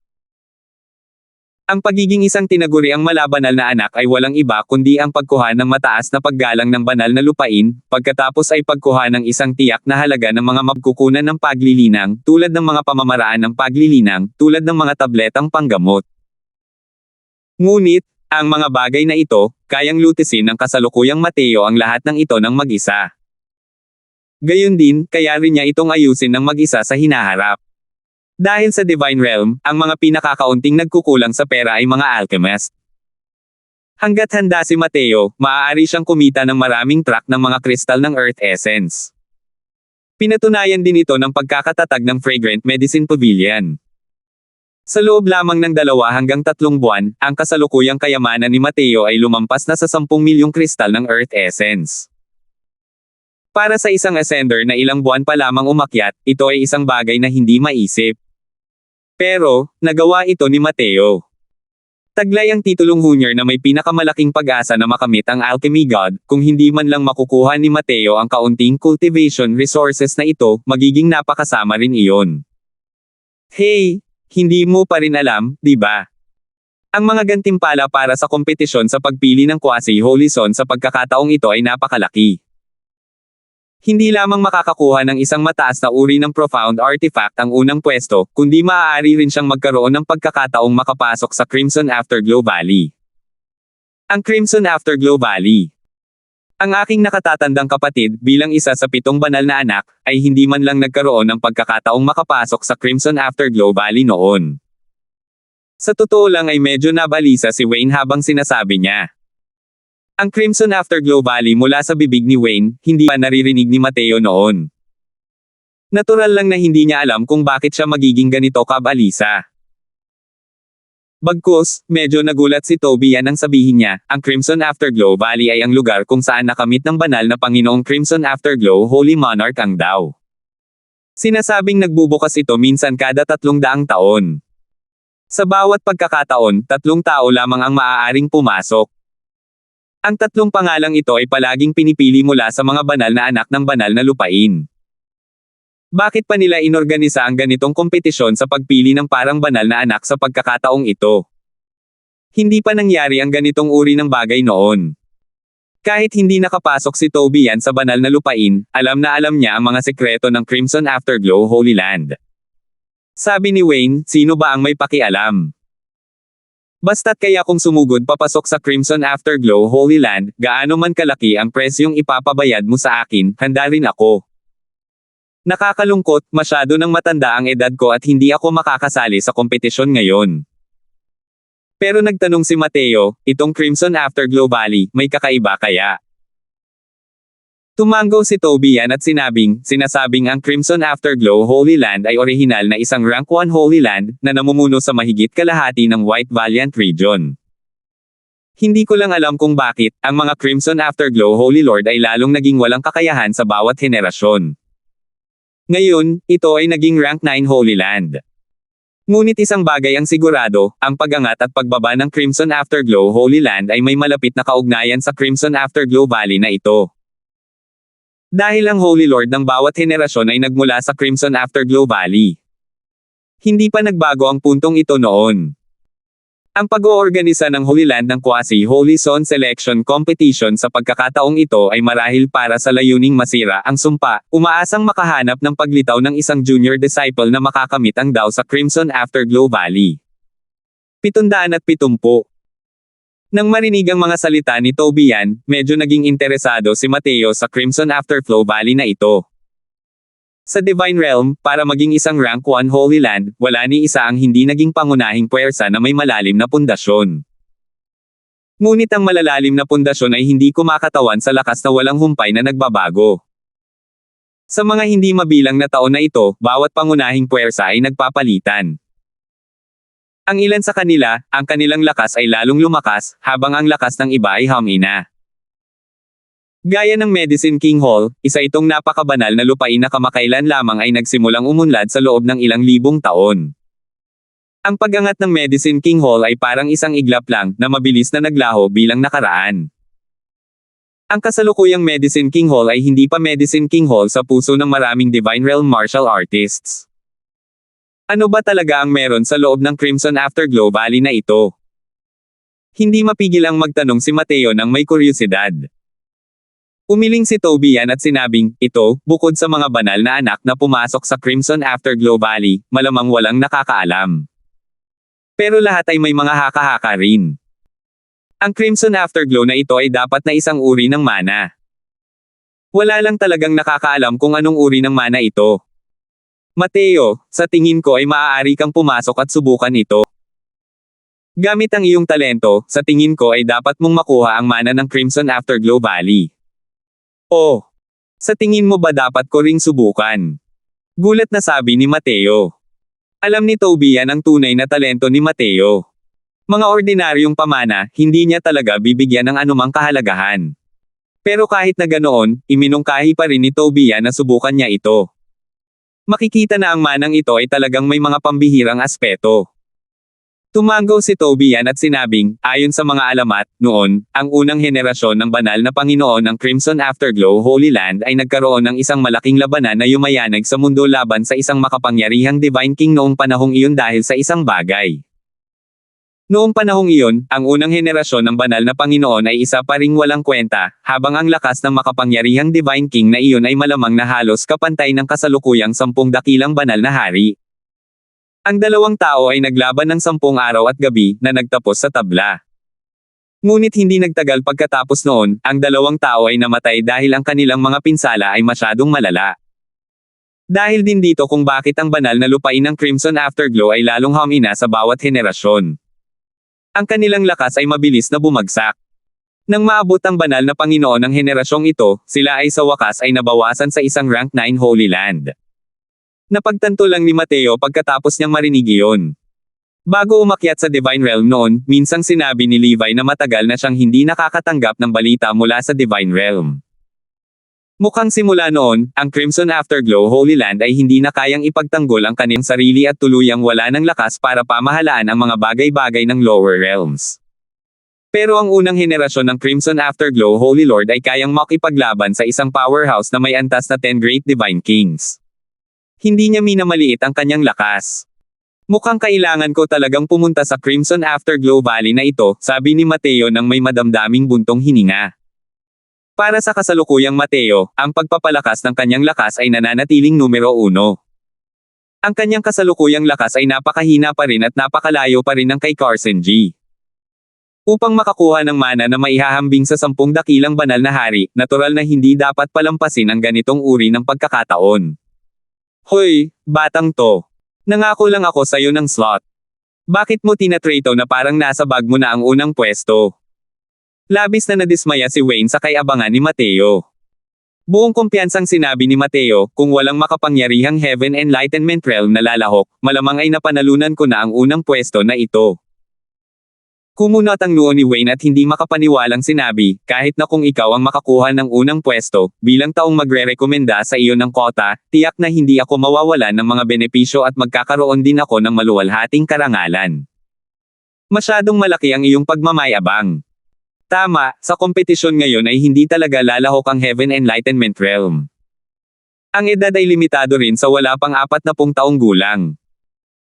Ang pagiging isang tinaguriang malabanal na anak ay walang iba kundi ang pagkuha ng mataas na paggalang ng banal na lupain, pagkatapos ay pagkuha ng isang tiyak na halaga ng mga mapagkukunan ng paglilinang, tulad ng mga pamamaraan ng paglilinang, tulad ng mga tabletang panggamot. Ngunit, ang mga bagay na ito, kayang lutisin ng kasalukuyang Mateo ang lahat ng ito ng mag-isa. Gayon din, kaya rin niya itong ayusin ng mag-isa sa hinaharap. Dahil sa Divine Realm, ang mga pinakakaunting nagkukulang sa pera ay mga alchemist. Hanggat handa si Mateo, maaari siyang kumita ng maraming truck ng mga kristal ng Earth Essence. Pinatunayan din ito ng pagkakatatag ng Fragrant Medicine Pavilion. Sa loob lamang ng 2 hanggang 3 buwan, ang kasalukuyang kayamanan ni Mateo ay lumampas na sa 10 milyong kristal ng Earth Essence. Para sa isang ascender na ilang buwan pa lamang umakyat, ito ay isang bagay na hindi maisip. Pero, nagawa ito ni Mateo. Taglay ang titulong Hunyer na may pinakamalaking pag-asa na makamit ang Alchemy God, kung hindi man lang makukuha ni Mateo ang kaunting cultivation resources na ito, magiging napakasama rin iyon. Hey! Hindi mo pa rin alam, di ba? Ang mga gantimpala para sa kompetisyon sa pagpili ng Quasi-Holy Son sa pagkakataong ito ay napakalaki. Hindi lamang makakakuha ng isang mataas na uri ng Profound Artifact ang unang pwesto, kundi maaari rin siyang magkaroon ng pagkakataong makapasok sa Crimson Afterglow Valley. Ang Crimson Afterglow Valley. Ang aking nakatatandang kapatid, bilang isa sa 7 banal na anak, ay hindi man lang nagkaroon ng pagkakataong makapasok sa Crimson Afterglow Valley noon. Sa totoo lang ay medyo nabalisa si Wayne habang sinasabi niya. Ang Crimson Afterglow Valley mula sa bibig ni Wayne, hindi pa naririnig ni Mateo noon. Natural lang na hindi niya alam kung bakit siya magiging ganito kabalisa. Bagkus, medyo nagulat si Toby nang sabihin niya, ang Crimson Afterglow Valley ay ang lugar kung saan nakamit ng banal na Panginoong Crimson Afterglow Holy Monarch ang daw. Sinasabing nagbubukas ito minsan kada 300 taon. Sa bawat pagkakataon, 3 tao lamang ang maaaring pumasok. Ang 3 pangalang ito ay palaging pinipili mula sa mga banal na anak ng banal na lupain. Bakit pa nila inorganisa ang ganitong kompetisyon sa pagpili ng parang banal na anak sa pagkakataong ito? Hindi pa nangyari ang ganitong uri ng bagay noon. Kahit hindi nakapasok si Toby sa banal na lupain, alam na alam niya ang mga sekreto ng Crimson Afterglow Holy Land. Sabi ni Wayne, sino ba ang may pakialam? Basta't kaya kung sumugod papasok sa Crimson Afterglow Holy Land, gaano man kalaki ang presyong ipapabayad mo sa akin, handa rin ako. Nakakalungkot, masyado nang matanda ang edad ko at hindi ako makakasali sa kompetisyon ngayon. Pero nagtanong si Mateo, itong Crimson Afterglow Valley, may kakaiba kaya? Tumango si Tobian at sinasabing ang Crimson Afterglow Holy Land ay orihinal na isang Rank 1 Holy Land, na namumuno sa mahigit kalahati ng White Valiant region. Hindi ko lang alam kung bakit, ang mga Crimson Afterglow Holy Lord ay lalong naging walang kakayahan sa bawat henerasyon. Ngayon, ito ay naging Rank 9 Holy Land. Ngunit isang bagay ang sigurado, ang pag-angat at pagbaba ng Crimson Afterglow Holy Land ay may malapit na kaugnayan sa Crimson Afterglow Valley na ito. Dahil ang Holy Lord ng bawat henerasyon ay nagmula sa Crimson Afterglow Valley. Hindi pa nagbago ang puntong ito noon. Ang pag-oorganisa ng Holy Land ng Quasi-Holy Zone Selection Competition sa pagkakataong ito ay marahil para sa layuning masira ang sumpa, umaasang makahanap ng paglitaw ng isang junior disciple na makakamit ang daw sa Crimson Afterglow Valley. 770. Nang marinig ang mga salita ni Tobian, medyo naging interesado si Mateo sa Crimson Afterglow Valley na ito. Sa Divine Realm, para maging isang Rank 1 Holy Land, wala ni isa ang hindi naging pangunahing puwersa na may malalim na pundasyon. Ngunit ang malalalim na pundasyon ay hindi kumakatawan sa lakas na walang humpay na nagbabago. Sa mga hindi mabilang na taon na ito, bawat pangunahing puwersa ay nagpapalitan. Ang ilan sa kanila, ang kanilang lakas ay lalong lumakas, habang ang lakas ng iba ay humina. Gaya ng Medicine King Hall, isa itong napakabanal na lupain na kamakailan lamang ay nagsimulang umunlad sa loob ng ilang libong taon. Ang pag-angat ng Medicine King Hall ay parang isang iglap lang, na mabilis na naglaho bilang nakaraan. Ang kasalukuyang Medicine King Hall ay hindi pa Medicine King Hall sa puso ng maraming Divine Realm martial artists. Ano ba talaga ang meron sa loob ng Crimson Afterglow Valley na ito? Hindi mapigil ang magtanong si Mateo nang may kuryosidad. Umiling si Tobian at sinabing, ito, bukod sa mga banal na anak na pumasok sa Crimson Afterglow Valley, malamang walang nakakaalam. Pero lahat ay may mga haka-haka rin. Ang Crimson Afterglow na ito ay dapat na isang uri ng mana. Wala lang talagang nakakaalam kung anong uri ng mana ito. Mateo, sa tingin ko ay maaari kang pumasok at subukan ito. Gamit ang iyong talento, sa tingin ko ay dapat mong makuha ang mana ng Crimson Afterglow Valley. Oh, sa tingin mo ba dapat ko ring subukan? Gulat na sabi ni Mateo. Alam ni Tobian ang tunay na talento ni Mateo. Mga ordinaryong pamana, hindi niya talaga bibigyan ng anumang kahalagahan. Pero kahit na ganoon, iminungkahi pa rin ni Tobian na subukan niya ito. Makikita na ang manang ito ay talagang may mga pambihirang aspeto. Tumango si Tobian at sinabing, ayon sa mga alamat, noon, ang unang henerasyon ng banal na Panginoon ng Crimson Afterglow Holy Land ay nagkaroon ng isang malaking labanan na yumayanag sa mundo laban sa isang makapangyarihang Divine King noong panahong iyon dahil sa isang bagay. Noong panahong iyon, ang unang henerasyon ng banal na Panginoon ay isa pa ring walang kwenta, habang ang lakas ng makapangyarihang Divine King na iyon ay malamang na halos kapantay ng kasalukuyang 10 dakilang banal na hari. Ang dalawang tao ay naglaban ng 10 araw at gabi, na nagtapos sa tabla. Ngunit hindi nagtagal pagkatapos noon, ang dalawang tao ay namatay dahil ang kanilang mga pinsala ay masyadong malala. Dahil din dito kung bakit ang banal na lupain ng Crimson Afterglow ay lalong humina sa bawat henerasyon. Ang kanilang lakas ay mabilis na bumagsak. Nang maabot ang banal na Panginoon ng henerasyong ito, sila ay sa wakas ay nabawasan sa isang Rank 9 Holy Land. Napagtanto lang ni Mateo pagkatapos niyang marinig iyon. Bago umakyat sa Divine Realm noon, minsang sinabi ni Levi na matagal na siyang hindi nakakatanggap ng balita mula sa Divine Realm. Mukhang simula noon, ang Crimson Afterglow Holy Land ay hindi na kayang ipagtanggol ang kanilang sarili at tuluyang wala ng lakas para pamahalaan ang mga bagay-bagay ng lower realms. Pero ang unang henerasyon ng Crimson Afterglow Holy Lord ay kayang makipaglaban sa isang powerhouse na may antas na 10 Great Divine Kings. Hindi niya minamaliit ang kanyang lakas. Mukhang kailangan ko talagang pumunta sa Crimson Afterglow Valley na ito, sabi ni Mateo nang may madamdaming buntong hininga. Para sa kasalukuyang Mateo, ang pagpapalakas ng kanyang lakas ay nananatiling numero 1. Ang kanyang kasalukuyang lakas ay napakahina pa rin at napakalayo pa rin ng kay Carson G. Upang makakuha ng mana na maihahambing sa 10 dakilang banal na hari, natural na hindi dapat palampasin ang ganitong uri ng pagkakataon. Hoy, batang to. Nangako lang ako sa'yo ng slot. Bakit mo tinatrato na parang nasa bag mo na ang unang pwesto? Labis na nadismaya si Wayne sa kay-abangan ni Mateo. Buong kumpiyansang sinabi ni Mateo, kung walang makapangyarihang Heaven Enlightenment Realm na lalahok, malamang ay napanalunan ko na ang unang pwesto na ito. Kumunot ang noo ni Wayne at hindi makapaniwalang sinabi, kahit na kung ikaw ang makakuha ng unang pwesto, bilang taong magre-rekomenda sa iyo ng kota, tiyak na hindi ako mawawalan ng mga benepisyo at magkakaroon din ako ng maluwalhating karangalan. Masyadong malaki ang iyong pagmamayabang. Tama, sa kompetisyon ngayon ay hindi talaga lalahok ang Heaven Enlightenment Realm. Ang edad ay limitado rin sa wala pang 40 taong gulang.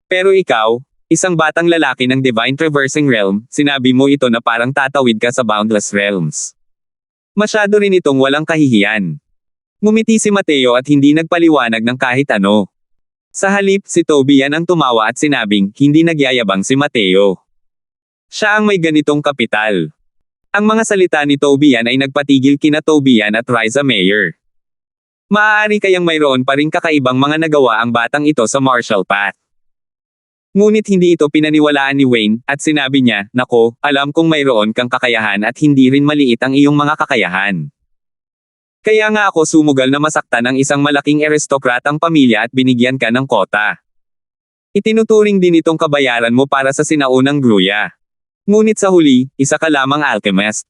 Pero ikaw, isang batang lalaki ng Divine Traversing Realm, sinabi mo ito na parang tatawid ka sa Boundless Realms. Masyado rin itong walang kahihiyan. Ngumiti si Mateo at hindi nagpaliwanag ng kahit ano. Sa halip, si Tobian ang tumawa at sinabing, hindi nagyayabang si Mateo. Siya ang may ganitong kapital. Ang mga salita ni Tobian ay nagpatigil kina Tobian at Riza Mayer. Maaari kayang mayroon pa ring kakaibang mga nagawa ang batang ito sa martial path. Ngunit hindi ito pinaniwalaan ni Wayne, at sinabi niya, nako, alam kong mayroon kang kakayahan at hindi rin maliit ang iyong mga kakayahan. Kaya nga ako sumugal na masaktan ng isang malaking aristokratang pamilya at binigyan ka ng kota. Itinuturing din itong kabayaran mo para sa sinaunang gruya. Ngunit sa huli, isa ka lamang alchemist.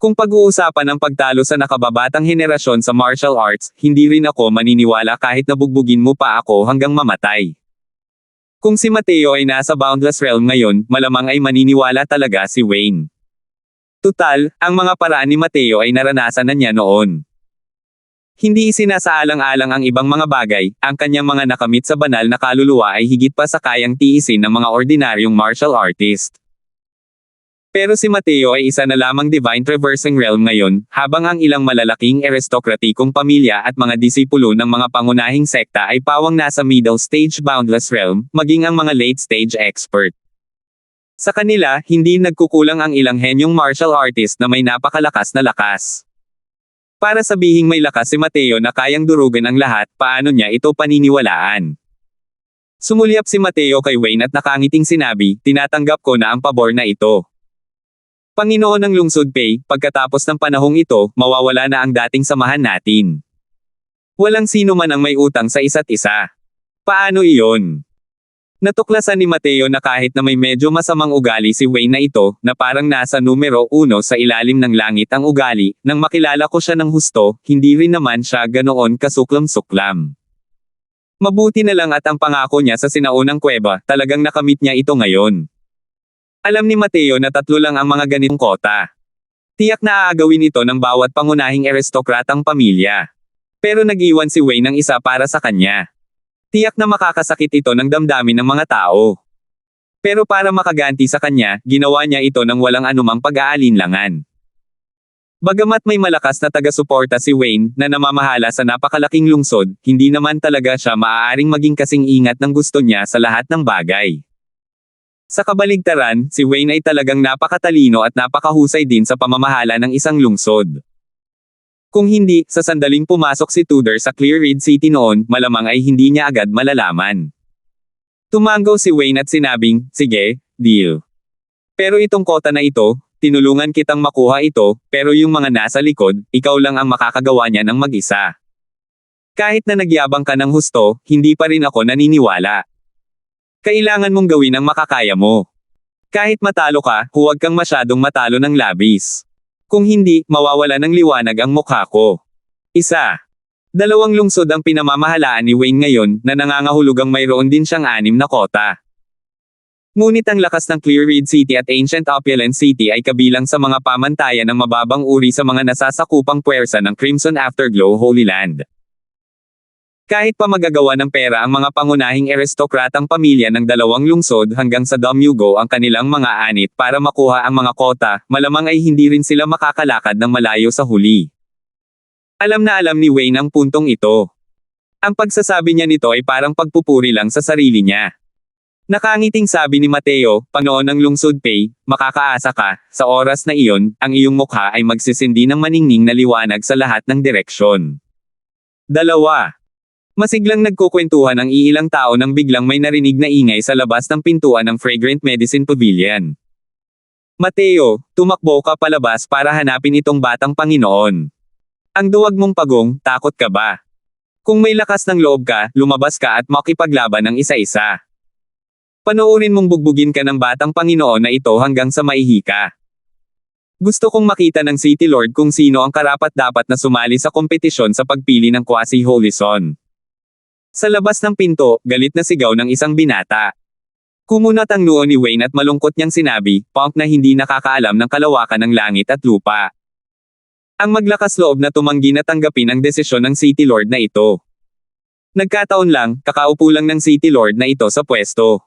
Kung pag-uusapan ang pagtalo sa nakababatang henerasyon sa martial arts, hindi rin ako maniniwala kahit nabugbugin mo pa ako hanggang mamatay. Kung si Mateo ay nasa Boundless Realm ngayon, malamang ay maniniwala talaga si Wayne. Tutal, ang mga paraan ni Mateo ay naranasan na niya noon. Hindi isinasaalang-alang ang ibang mga bagay, ang kanyang mga nakamit sa banal na kaluluwa ay higit pa sa kayang tiisin ng mga ordinaryong martial artist. Pero si Mateo ay isa na lamang Divine Traversing Realm ngayon, habang ang ilang malalaking aristokratikong pamilya at mga disipulo ng mga pangunahing sekta ay pawang nasa middle stage Boundless Realm, maging ang mga late stage expert. Sa kanila, hindi nagkukulang ang ilang henyong martial artist na may napakalakas na lakas. Para sabihing may lakas si Mateo na kayang durugan ang lahat, paano niya ito paniniwalaan? Sumulyap si Mateo kay Wayne at nakangiting sinabi, tinatanggap ko na ang pabor na ito. Panginoon ng Lungsod Pay, pagkatapos ng panahong ito, mawawala na ang dating samahan natin. Walang sino man ang may utang sa isa't isa. Paano iyon? Natuklasan ni Mateo na kahit na may medyo masamang ugali si Wayne na ito, na parang nasa numero 1 sa ilalim ng langit ang ugali, nang makilala ko siya ng husto, hindi rin naman siya ganoon kasuklam-suklam. Mabuti na lang at ang pangako niya sa sinaunang kuweba, talagang nakamit niya ito ngayon. Alam ni Mateo na 3 lang ang mga ganitong kota. Tiyak na aagawin ito ng bawat pangunahing aristokratang pamilya. Pero nag-iwan si Wayne ng isa para sa kanya. Tiyak na makakasakit ito ng damdamin ng mga tao. Pero para makaganti sa kanya, ginawa niya ito ng walang anumang pag-aalinlangan. Bagamat may malakas na taga-suporta si Wayne, na namamahala sa napakalaking lungsod, hindi naman talaga siya maaaring maging kasing ingat ng gusto niya sa lahat ng bagay. Sa kabaligtaran, si Wayne ay talagang napakatalino at napakahusay din sa pamamahala ng isang lungsod. Kung hindi, sa sandaling pumasok si Tudor sa Clear Reed City noon, malamang ay hindi niya agad malalaman. Tumango si Wayne at sinabing, sige, deal. Pero itong kota na ito, tinulungan kitang makuha ito, pero yung mga nasa likod, ikaw lang ang makakagawa niya ng mag-isa. Kahit na nagyabang ka ng husto, hindi pa rin ako naniniwala. Kailangan mong gawin ang makakaya mo. Kahit matalo ka, huwag kang masyadong matalo ng labis. Kung hindi, mawawala ng liwanag ang mukha ko. 1. 2 lungsod ang pinamamahalaan ni Wayne ngayon, na nangangahulugang mayroon din siyang 6 na kota. Ngunit ang lakas ng Clear Reed City at Ancient Opulent City ay kabilang sa mga pamantayan ng mababang uri sa mga nasasakupang puwersa ng Crimson Afterglow Holy Land. Kahit pa magagawa ng pera ang mga pangunahing aristokratang pamilya ng 2 lungsod hanggang sa Damugo ang kanilang mga anit para makuha ang mga kota, malamang ay hindi rin sila makakalakad ng malayo sa huli. Alam na alam ni Wayne ang puntong ito. Ang pagsasabi niya nito ay parang pagpupuri lang sa sarili niya. Nakangiting sabi ni Mateo, Panginoon ng Lungsod Pay, makakaasa ka, sa oras na iyon, ang iyong mukha ay magsisindi ng maningning na liwanag sa lahat ng direksyon. 2. Masiglang nagkukwentuhan ang iilang tao nang biglang may narinig na ingay sa labas ng pintuan ng Fragrant Medicine Pavilion. Mateo, tumakbo ka palabas para hanapin itong batang Panginoon. Ang duwag mong pagong, takot ka ba? Kung may lakas ng loob ka, lumabas ka at makipaglaban ng isa-isa. Panoorin mong bugbugin ka ng batang Panginoon na ito hanggang sa maihi ka. Gusto kong makita ng City Lord kung sino ang karapat-dapat na sumali sa kompetisyon sa pagpili ng Quasi Holy Son. Sa labas ng pinto, galit na sigaw ng isang binata. Kumunat ang noo ni Wayne at malungkot niyang sinabi, punk na hindi nakakaalam ng kalawakan ng langit at lupa. Ang maglakas loob na tumanggi na tanggapin ang desisyon ng City Lord na ito. Nagkataon lang, kakaupo lang ng City Lord na ito sa pwesto.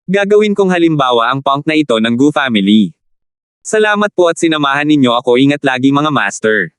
Gagawin kong halimbawa ang punk na ito ng Gu family. Salamat po at sinamahan ninyo ako, ingat lagi mga master.